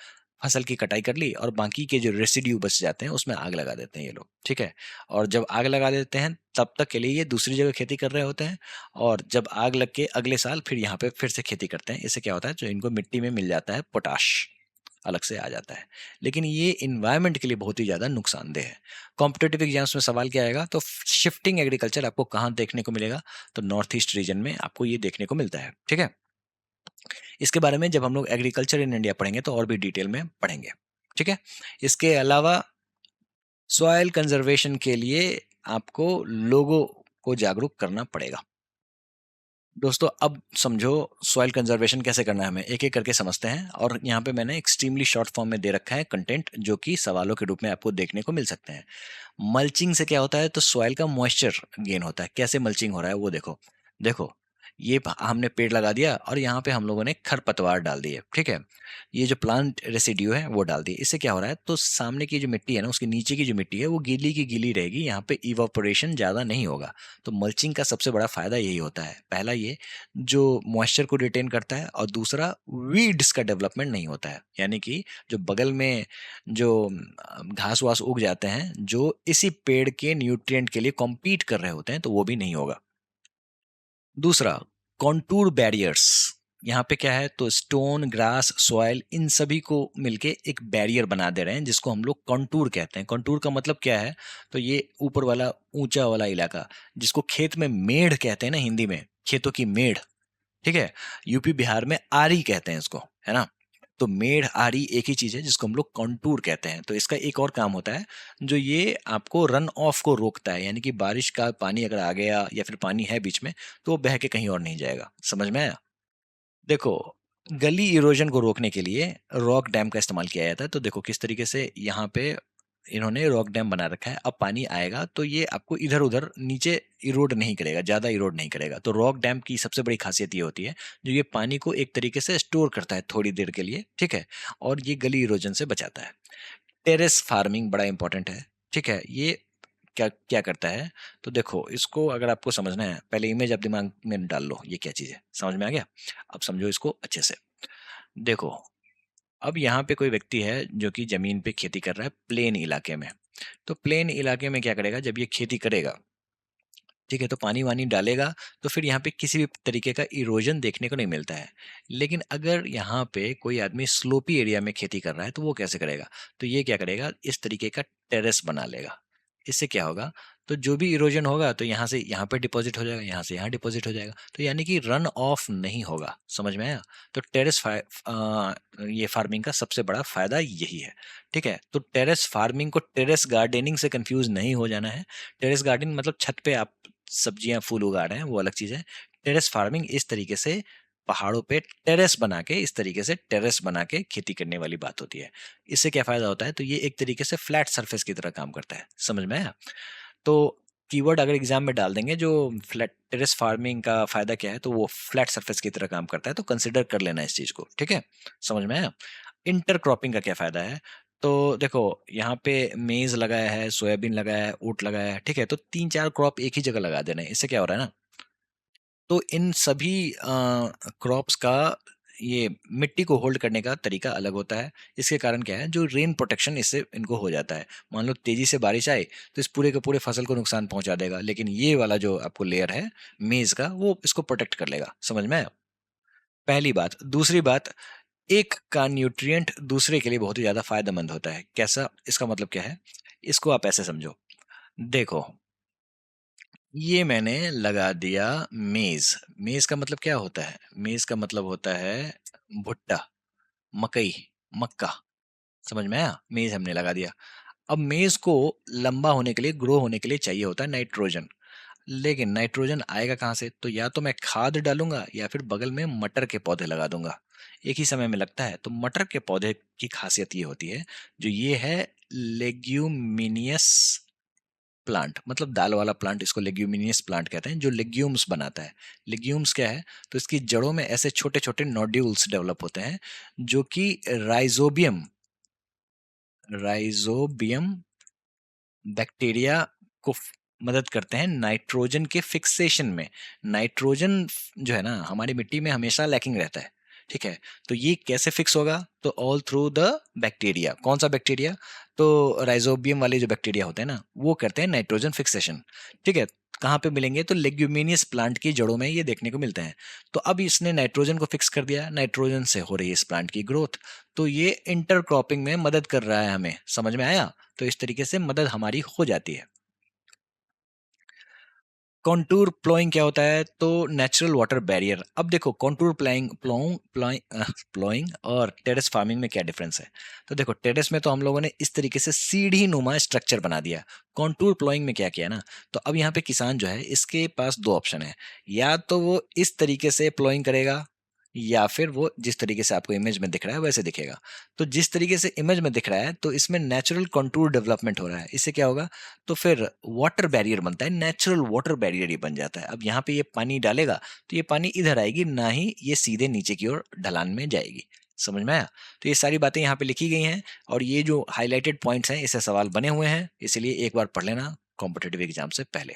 फसल की कटाई कर ली, और बाकी के जो रेसिड्यू बच जाते हैं उसमें आग लगा देते हैं ये लोग, ठीक है, और जब आग लगा देते हैं तब तक के लिए ये दूसरी जगह खेती कर रहे होते हैं, और जब आग लग के अगले साल फिर यहाँ पे फिर से खेती करते हैं। इससे क्या होता है, जो इनको मिट्टी में मिल जाता है पोटाश, अलग से आ जाता है, लेकिन ये इन्वायरमेंट के लिए बहुत ही ज़्यादा नुकसानदेह है। कॉम्पिटेटिव एग्जाम्स में सवाल क्या आएगा, तो शिफ्टिंग एग्रीकल्चर आपको कहाँ देखने को मिलेगा, तो नॉर्थ ईस्ट रीजन में आपको ये देखने को मिलता है, ठीक है। इसके बारे में जब हम लोग एग्रीकल्चर इन इंडिया पढ़ेंगे तो और भी डिटेल में पढ़ेंगे, ठीक है। इसके अलावा सॉइल कंजर्वेशन के लिए आपको लोगों को जागरूक करना पड़ेगा। दोस्तों अब समझो सॉइल कंजर्वेशन कैसे करना है, हमें एक एक करके समझते हैं, और यहाँ पे मैंने एक्सट्रीमली शॉर्ट फॉर्म में दे रखा है कंटेंट, जो कि सवालों के रूप में आपको देखने को मिल सकते हैं। मल्चिंग से क्या होता है, तो सॉइल का मॉइस्चर गेन होता है। कैसे मल्चिंग हो रहा है वो देखो। देखो, ये हमने पेड़ लगा दिया और यहाँ पे हम लोगों ने खरपतवार डाल दिए, ठीक है, ये जो प्लांट रेसिड्यू है वो डाल दिए। इससे क्या हो रहा है, तो सामने की जो मिट्टी है ना, उसके नीचे की जो मिट्टी है वो गीली की गीली रहेगी, यहाँ पे इवापोरेशन ज़्यादा नहीं होगा। तो मल्चिंग का सबसे बड़ा फायदा यही होता है, पहला ये जो मॉइस्चर को रिटेन करता है, और दूसरा वीड्स का डेवलपमेंट नहीं होता है, यानी कि जो बगल में जो घास वास उग जाते हैं जो इसी पेड़ के न्यूट्रिएंट के लिए कॉम्पीट कर रहे होते हैं, तो वो भी नहीं होगा। दूसरा, कॉन्टूर बैरियर्स। यहाँ पे क्या है, तो स्टोन, ग्रास, सॉइल, इन सभी को मिलके एक बैरियर बना दे रहे हैं, जिसको हम लोग कॉन्टूर कहते हैं। कॉन्टूर का मतलब क्या है, तो ये ऊपर वाला ऊंचा वाला इलाका, जिसको खेत में मेढ़ कहते हैं ना, हिंदी में खेतों की मेढ़, ठीक है, यूपी बिहार में आरी कहते हैं इसको, है ना। तो मेढ़ आरी एक ही चीज है, जिसको हम लोग कॉन्टूर कहते हैं। तो इसका एक और काम होता है, जो ये आपको रन ऑफ को रोकता है, यानी कि बारिश का पानी अगर आ गया या फिर पानी है बीच में, तो वो बह के कहीं और नहीं जाएगा। समझ में आया? देखो, गली इरोजन को रोकने के लिए रॉक डैम का इस्तेमाल किया जाता है। तो देखो किस तरीके से यहाँ पे इन्होंने रॉक डैम बना रखा है। अब पानी आएगा तो ये आपको इधर उधर नीचे इरोड नहीं करेगा, ज्यादा इरोड नहीं करेगा। तो रॉक डैम की सबसे बड़ी खासियत ये होती है, जो ये पानी को एक तरीके से स्टोर करता है थोड़ी देर के लिए, ठीक है, और ये गली इरोजन से बचाता है। टेरेस फार्मिंग बड़ा इंपॉर्टेंट है, ठीक है। ये क्या क्या करता है, तो देखो इसको अगर आपको समझना है, पहले इमेज आप दिमाग में डाल लो, ये क्या चीज है, समझ में आ गया? अब समझो इसको अच्छे से। देखो, अब यहाँ पे कोई व्यक्ति है जो कि जमीन पे खेती कर रहा है प्लेन इलाके में। तो प्लेन इलाके में क्या करेगा, जब ये खेती करेगा, ठीक है, तो पानी वानी डालेगा, तो फिर यहाँ पे किसी भी तरीके का इरोजन देखने को नहीं मिलता है। लेकिन अगर यहाँ पे कोई आदमी स्लोपी एरिया में खेती कर रहा है, तो वो कैसे करेगा, तो ये क्या करेगा, इस तरीके का टेरेस बना लेगा। इससे क्या होगा, तो जो भी इरोजन होगा तो यहाँ से यहाँ पे डिपॉजिट हो जाएगा, यहाँ से यहाँ डिपॉजिट हो जाएगा, तो यानी कि रन ऑफ नहीं होगा। समझ में आया? तो ये फार्मिंग का सबसे बड़ा फायदा यही है, ठीक है। तो टेरेस फार्मिंग को टेरेस गार्डनिंग से कंफ्यूज नहीं हो जाना है। टेरेस गार्डनिंग मतलब छत पे आप सब्जियां फूल उगा रहे हैं, वो अलग चीज है। टेरेस फार्मिंग इस तरीके से पहाड़ों पे टेरेस बना के, इस तरीके से टेरेस बना के खेती करने वाली बात होती है। इससे क्या फायदा होता है, तो ये एक तरीके से फ्लैट सरफेस की तरह काम करता है। समझ में आया? तो कीवर्ड अगर एग्जाम में डाल देंगे, जो फ्लैट टेरेस फार्मिंग का फायदा क्या है, तो वो फ्लैट सरफेस की तरह काम करता है, तो कंसिडर कर लेना इस चीज को, ठीक है। समझ में आया? इंटरक्रॉपिंग का क्या फायदा है, तो देखो यहाँ पे मेज लगाया है, सोयाबीन लगाया है, ओट लगाया है, ठीक है, तो तीन चार क्रॉप एक ही जगह लगा देना है। इससे क्या हो रहा है ना, तो इन सभी क्रॉप्स का ये मिट्टी को होल्ड करने का तरीका अलग होता है। इसके कारण क्या है, जो रेन प्रोटेक्शन इससे इनको हो जाता है। मान लो तेजी से बारिश आए तो इस पूरे के पूरे फसल को नुकसान पहुंचा देगा, लेकिन ये वाला जो आपको लेयर है मेज का, वो इसको प्रोटेक्ट कर लेगा। समझ में आया? पहली बात। दूसरी बात, एक का न्यूट्रिएंट दूसरे के लिए बहुत ही ज्यादा फायदेमंद होता है। कैसा, इसका मतलब क्या है, इसको आप ऐसे समझो। देखो, ये मैंने लगा दिया मेज। मेज का मतलब क्या होता है, मेज का मतलब होता है भुट्टा, मकई, मक्का। समझ में आया? मेज हमने लगा दिया। अब मेज को लंबा होने के लिए, ग्रो होने के लिए चाहिए होता है नाइट्रोजन। लेकिन नाइट्रोजन आएगा कहाँ से, तो या तो मैं खाद डालूंगा या फिर बगल में मटर के पौधे लगा दूंगा। एक ही समय में लगता है। तो मटर के पौधे की खासियत ये होती है, जो ये है लेग्यूमिनियस प्लांट, मतलब दाल वाला प्लांट, इसको लेग्यूमिनियस प्लांट कहते हैं, जो लेग्यूम्स बनाता है। लेग्यूम्स क्या है, तो इसकी जड़ों में ऐसे छोटे छोटे नोड्यूल्स डेवलप होते हैं, जो कि राइजोबियम राइजोबियम बैक्टीरिया को मदद करते हैं नाइट्रोजन के फिक्सेशन में। नाइट्रोजन जो है ना, हमारी मिट्टी में हमेशा लैकिंग रहता है, ठीक है। तो ये कैसे फिक्स होगा, तो ऑल थ्रू द बैक्टीरिया। कौन सा बैक्टीरिया, तो राइजोबियम वाले जो बैक्टीरिया होते हैं ना, वो करते हैं नाइट्रोजन फिक्सेशन, ठीक है। कहाँ पे मिलेंगे, तो लेग्यूमिनियस प्लांट की जड़ों में ये देखने को मिलते हैं। तो अब इसने नाइट्रोजन को फिक्स कर दिया, नाइट्रोजन से हो रही है इस प्लांट की ग्रोथ। तो ये इंटरक्रॉपिंग में मदद कर रहा है हमें। समझ में आया? तो इस तरीके से मदद हमारी हो जाती है। कॉन्टूर प्लोइंग क्या होता है, तो नेचुरल वाटर बैरियर। अब देखो, कॉन्टूर प्लाइंग प्लोइंग प्लोइंग और टेरेस फार्मिंग में क्या डिफरेंस है। तो देखो, टेरेस में तो हम लोगों ने इस तरीके से सीढ़ी नुमा स्ट्रक्चर बना दिया। कॉन्टूर प्लोइंग में क्या किया ना, तो अब यहाँ पे किसान जो है, इसके पास दो ऑप्शन है। या तो वो इस तरीके से प्लोइंग करेगा, या फिर वो जिस तरीके से आपको इमेज में दिख रहा है वैसे दिखेगा। तो जिस तरीके से इमेज में दिख रहा है तो इसमें नेचुरल कंटूर डेवलपमेंट हो रहा है। इससे क्या होगा? तो फिर वाटर बैरियर बनता है, नेचुरल वाटर बैरियर ही बन जाता है। अब यहाँ पे ये पानी डालेगा तो ये पानी इधर आएगी, ना ही ये सीधे नीचे की ओर ढलान में जाएगी। समझ में आया? तो ये सारी बातें यहाँ पे लिखी गई हैं और ये जो हाइलाइटेड पॉइंट्स हैं इससे सवाल बने हुए हैं, इसीलिए एक बार पढ़ लेना कॉम्पिटेटिव एग्जाम से पहले।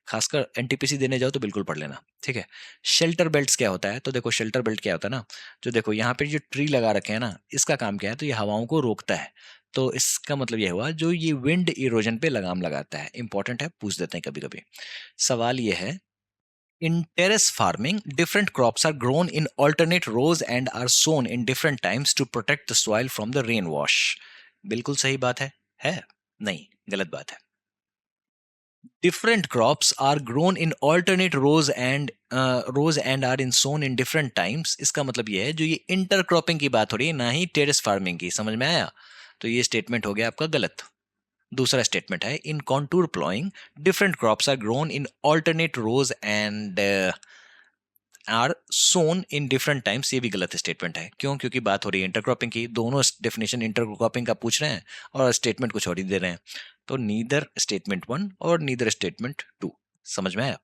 खासकर एनटीपीसी देने जाओ तो बिल्कुल पढ़ लेना, ठीक है? शेल्टर बेल्ट्स क्या होता है? तो देखो शेल्टर बेल्ट क्या होता है ना, जो देखो यहाँ पे जो ट्री लगा रखे हैं ना, इसका काम क्या है? तो ये हवाओं को रोकता है। तो इसका मतलब ये हुआ जो ये विंड इरोजन पे लगाम लगाता है। इंपॉर्टेंट है, पूछ देते हैं कभी कभी। सवाल ये है, in terrace farming different crops are grown in alternate rows and are sown in different times to protect the soil from the rain wash. बिल्कुल सही बात है? नहीं, गलत बात है। Different crops are grown in alternate rows and are in sown in different times। इसका मतलब ये है जो ये इंटरक्रॉपिंग की बात हो रही है, ना ही टेरेस फार्मिंग की। समझ में आया? तो ये स्टेटमेंट हो गया आपका गलत। दूसरा स्टेटमेंट है, in contour ploughing different crops are grown in alternate rows and are sown in different times. ये भी गलत स्टेटमेंट है। क्यों? क्योंकि बात हो रही है इंटरक्रॉपिंग की। दोनों डेफिनेशन इंटरक्रॉपिंग का पूछ रहे हैं और स्टेटमेंट कुछ और ही दे रहे हैं। तो नीदर स्टेटमेंट वन और नीदर स्टेटमेंट टू। समझ में आया?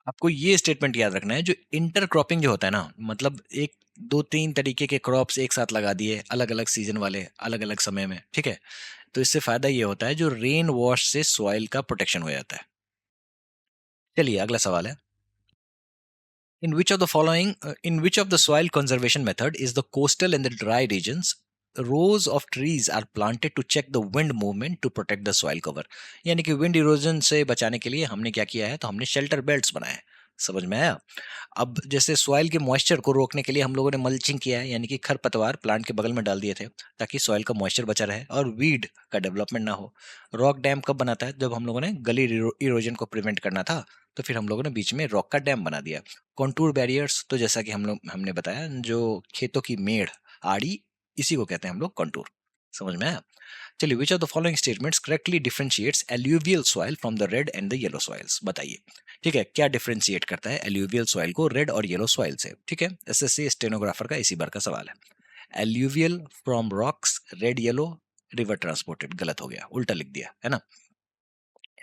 आपको ये स्टेटमेंट याद रखना है, जो इंटरक्रॉपिंग जो होता है ना, मतलब एक दो तीन तरीके के क्रॉप्स एक साथ लगा दिए, अलग अलग सीजन वाले, अलग अलग समय में, ठीक है? तो इससे फायदा ये होता है जो रेन वॉश से सॉइल का प्रोटेक्शन हो जाता है। चलिए अगला सवाल है, in which of the soil conservation method is the coastal and the dry regions rows of trees are planted to check the wind movement to protect the soil cover। यानी कि विंड इरोजन से बचाने के लिए हमने क्या किया है? तो हमने शेल्टर बेल्ट्स बनाए हैं। समझ में आया? अब जैसे सॉइल के मॉइस्चर को रोकने के लिए हम लोगों ने मल्चिंग किया है, यानी कि खरपतवार प्लांट के बगल में डाल दिए थे ताकि सॉइल का मॉइस्चर बचा रहे और वीड का डेवलपमेंट ना हो। रॉक डैम कब बनाता है? जब हम लोगों ने गली इरोजन को प्रिवेंट करना था, तो फिर हम लोगों ने बीच में रॉक का डैम बना दिया। कॉन्टूर बैरियर्स तो जैसा कि हमने बताया, जो खेतों की मेड़, आड़ी, इसी को कहते हैं हम लोग कॉन्टूर। समझ में आया? चलिए, विच of the following statements correctly differentiates alluvial soil from the red and the yellow soils? बताइए। ठीक है, क्या डिफरेंशिएट करता है एल्यूवियल सॉइल को रेड और येलो सॉइल से? ठीक है, एसएससी स्टेनोग्राफर का इसी बार का सवाल है। Alluvial from rocks, red yellow, river transported. गलत हो गया, उल्टा लिख दिया है ना।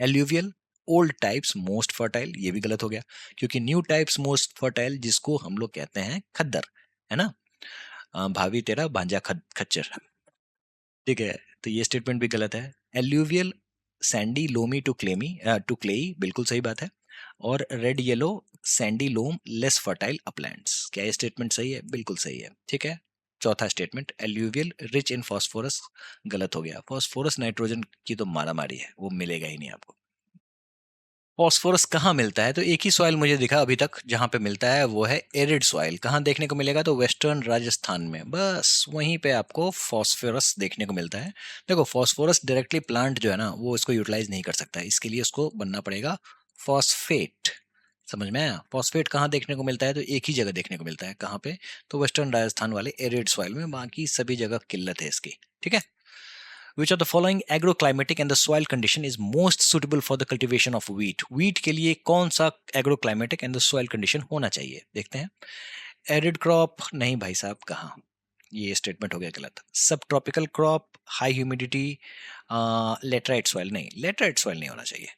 Alluvial old types most fertile, ये भी गलत हो गया, क्योंकि न्यू टाइप्स मोस्ट फर्टाइल जिसको हम लोग कहते हैं खद्दर, है ना। भाभी तेरा भांजा खच्चर। ठीक है, तो ये स्टेटमेंट भी गलत है। Alluvial sandy loamy to clayey, बिल्कुल सही बात है। और red yellow sandy loam less fertile uplands, क्या ये स्टेटमेंट सही है? बिल्कुल सही है। ठीक है, चौथा statement, alluvial rich in phosphorus, गलत हो गया। फॉस्फोरस नाइट्रोजन की तो मारा मारी है, वो मिलेगा ही नहीं आपको। फॉस्फोरस कहाँ मिलता है? तो एक ही सॉइल मुझे दिखा अभी तक जहां पे मिलता है, वो है एरिड सॉइल। कहाँ देखने को मिलेगा? तो वेस्टर्न राजस्थान में, बस वहीं पे आपको फॉस्फोरस देखने को मिलता है। देखो, फॉस्फोरस डायरेक्टली प्लांट जो है ना, वो इसको यूटिलाइज नहीं कर सकता है, इसके लिए उसको बनना पड़ेगा फॉस्फेट। समझ में आया? फॉस्फेट कहाँ देखने को मिलता है? तो एक ही जगह देखने को मिलता है। कहाँ पे? तो वेस्टर्न राजस्थान वाले एरिड सॉइल में, बाकी सभी जगह किल्लत है इसकी। ठीक है। Which of the following agroclimatic and the soil condition is most suitable for the cultivation of wheat? Wheat के लिए कौन सा agroclimatic and the soil condition होना चाहिए? देखते हैं। एरिड क्रॉप नहीं भाई साहब, कहाँ? ये स्टेटमेंट हो गया गलत। सब tropical crop, high humidity, laterite soil नहीं, लेटराइट सॉइल नहीं होना चाहिए।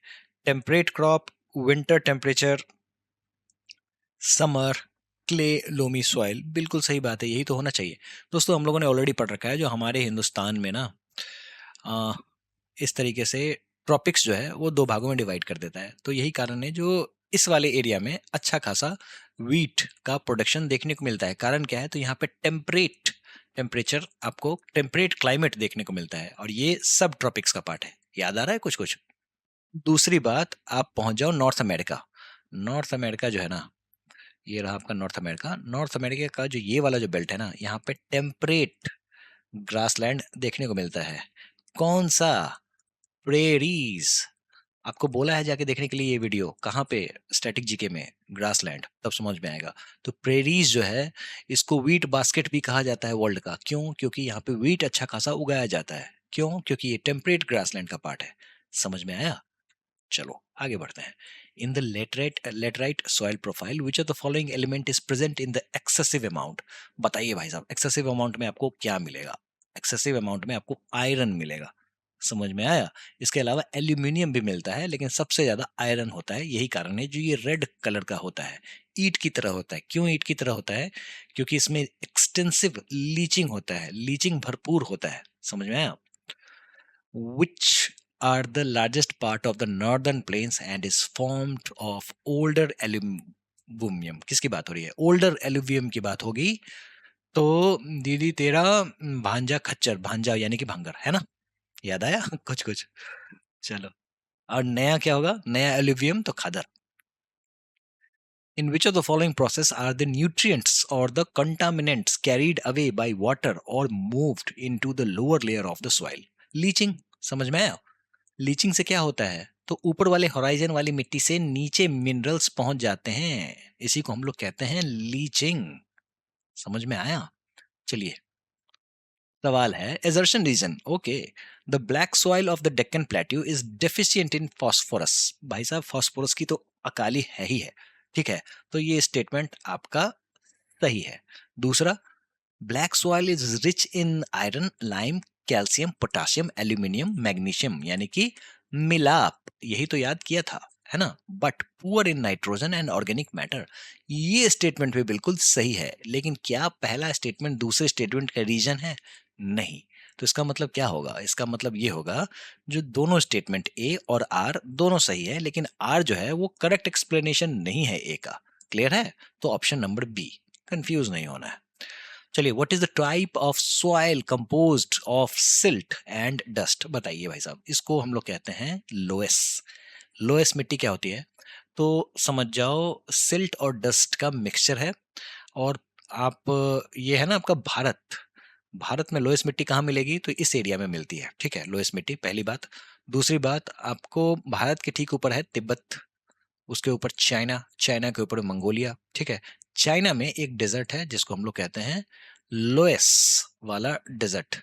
Temperate crop, winter temperature, summer, clay loamy soil, बिल्कुल सही बात है, यही तो होना चाहिए। दोस्तों, हम लोगों ने ऑलरेडी पढ़ रखा है जो हमारे हिंदुस्तान में ना, इस तरीके से ट्रॉपिक्स जो है वो दो भागों में डिवाइड कर देता है। तो यही कारण है जो इस वाले एरिया में अच्छा खासा वीट का प्रोडक्शन देखने को मिलता है। कारण क्या है? तो यहाँ पे टेम्परेट टेम्परेचर, आपको टेम्परेट क्लाइमेट देखने को मिलता है, और ये सब ट्रॉपिक्स का पार्ट है। याद आ रहा है कुछ कुछ? दूसरी बात, आप पहुंच जाओ नॉर्थ अमेरिका। नॉर्थ अमेरिका जो है ना, ये रहा आपका नॉर्थ अमेरिका। नॉर्थ अमेरिका का जो ये वाला जो बेल्ट है ना, यहाँ पे टेम्परेट ग्रासलैंड देखने को मिलता है। कौन सा? प्रेरीज। आपको बोला है जाके देखने के लिए ये वीडियो, कहाँ पे? स्टैटिक जीके में, ग्रासलैंड, तब समझ में आएगा। तो प्रेरीज जो है, इसको वीट बास्केट भी कहा जाता है वर्ल्ड का। क्यों? क्योंकि यहाँ पे वीट अच्छा खासा उगाया जाता है। क्यों? क्योंकि ये टेम्परेट ग्रासलैंड का पार्ट है। समझ में आया? चलो आगे बढ़ते हैं। In the laterite soil profile which of the following element is present in the excessive amount. बताइए भाई साहब, एक्सेसिव अमाउंट में आपको क्या मिलेगा? एक्सेसिव अमाउंट में आपको आयरन मिलेगा। समझ में आया? इसके अलावा एल्यूमिनियम भी मिलता है, लेकिन सबसे ज्यादा आयरन होता है। यही कारण है जो ये रेड कलर का होता है, ईंट की तरह होता है। क्यों ईंट की तरह होता है? क्योंकि इसमें एक्सटेंसिव लीचिंग होता है, लीचिंग भरपूर होता है। समझ में आया? which are the largest part of the northern plains and is formed of older alluvium। किसकी बात हो रही है? ओल्डर एलुवियम की बात होगी। तो दीदी तेरा भांजा खच्चर, भांजा यानी कि भांगर, है ना? याद आया? कुछ कुछ। चलो, और नया क्या होगा? नया एलुवियम तो खादर। In which of the following process are the nutrients or the contaminants carried away by water or moved into the lower layer of the soil? Leaching. समझ में आया? लीचिंग से क्या होता है? तो ऊपर वाले होराइजन वाली मिट्टी से नीचे मिनरल्स पहुंच जाते हैं, इसी को हम लोग कहते हैं लीचिंग। समझ में आया? चलिए, सवाल है assertion reason. Okay, the black soil of the Deccan plateau is deficient in phosphorus. भाई साहब, फास्फोरस की तो अकाली है ही है। ठीक है, तो ये स्टेटमेंट आपका सही है। दूसरा, black soil is rich in iron, lime, calcium, potassium, aluminium, magnesium, यानी कि मिलाप। यही तो याद किया था, है ना? But poor in nitrogen and organic matter. ये स्टेटमेंट भी बिल्कुल सही है, लेकिन क्या पहला स्टेटमेंट दूसरे स्टेटमेंट का रीजन है? नहीं। तो इसका मतलब क्या होगा? इसका मतलब ये होगा, जो दोनों स्टेटमेंट ए और आर दोनों सही है, लेकिन आर जो है वो करेक्ट एक्सप्लेनेशन नहीं है ए का। क्लियर है? तो ऑप्शन नंबर बी, कंफ्यूज नहीं होना है। चलिए, what is the type of soil composed of silt and dust? बताइए भाई साहब, इसको हम लोग कहते हैं लोएस। लोएस मिट्टी क्या होती है? तो समझ जाओ, सिल्ट और डस्ट का मिक्सचर है। और आप, ये है ना आपका भारत, भारत में लोएस मिट्टी कहाँ मिलेगी? तो इस एरिया में मिलती है। ठीक है, लोएस मिट्टी, पहली बात। दूसरी बात, आपको भारत के ठीक ऊपर है तिब्बत, उसके ऊपर चाइना, चाइना के ऊपर मंगोलिया। ठीक है, चाइना में एक डेजर्ट है जिसको हम लोग कहते हैं लोएस वाला डेजर्ट।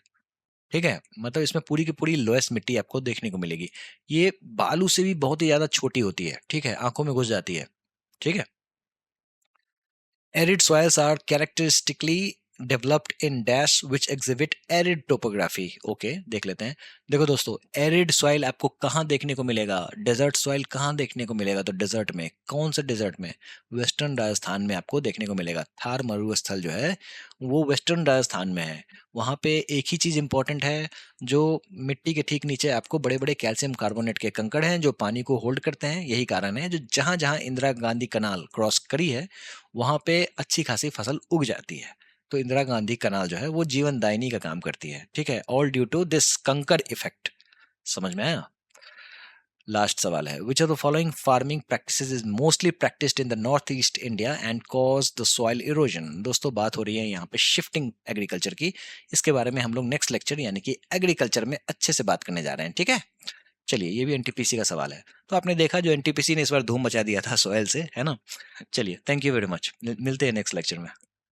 ठीक है, मतलब इसमें पूरी की पूरी लोएस मिट्टी आपको देखने को मिलेगी। ये बालू से भी बहुत ही ज्यादा छोटी होती है। ठीक है, आंखों में घुस जाती है। ठीक है। Arid soils are characteristically developed in dash which exhibit arid topography। Okay, देख लेते हैं। देखो दोस्तों, एरिड सॉइल आपको कहाँ देखने को मिलेगा? डेजर्ट सॉइल कहाँ देखने को मिलेगा? तो डेजर्ट में, कौन से डेजर्ट में? वेस्टर्न राजस्थान में आपको देखने को मिलेगा। थार मरुस्थल जो है वो वेस्टर्न राजस्थान में है। वहाँ पे एक ही चीज इंपॉर्टेंट है, जो मिट्टी के ठीक नीचे आपको बड़े बड़े कैल्शियम कार्बोनेट के कंकड़ हैं जो पानी को होल्ड करते हैं। यही कारण है जो जहां जहां इंदिरा गांधी कनाल क्रॉस करी है वहां पे अच्छी खासी फसल उग जाती है। तो इंदिरा गांधी कनाल जो है वो जीवन दायिनी का काम करती है। ठीक है, ऑल ड्यू टू दिस कंकर इफेक्ट। समझ में आया? लास्ट सवाल है, विच of the following farming practices is mostly practised in the north east India and cause the soil erosion? दोस्तों, बात हो रही है यहाँ पे शिफ्टिंग एग्रीकल्चर की। इसके बारे में हम लोग नेक्स्ट लेक्चर यानी कि एग्रीकल्चर में अच्छे से बात करने जा रहे हैं। ठीक है, चलिए, ये भी एनटीपीसी का सवाल है। तो आपने देखा जो एनटीपीसी ने इस बार धूम मचा दिया था सॉइल से, है ना? चलिए, थैंक यू वेरी मच, मिलते हैं नेक्स्ट लेक्चर में।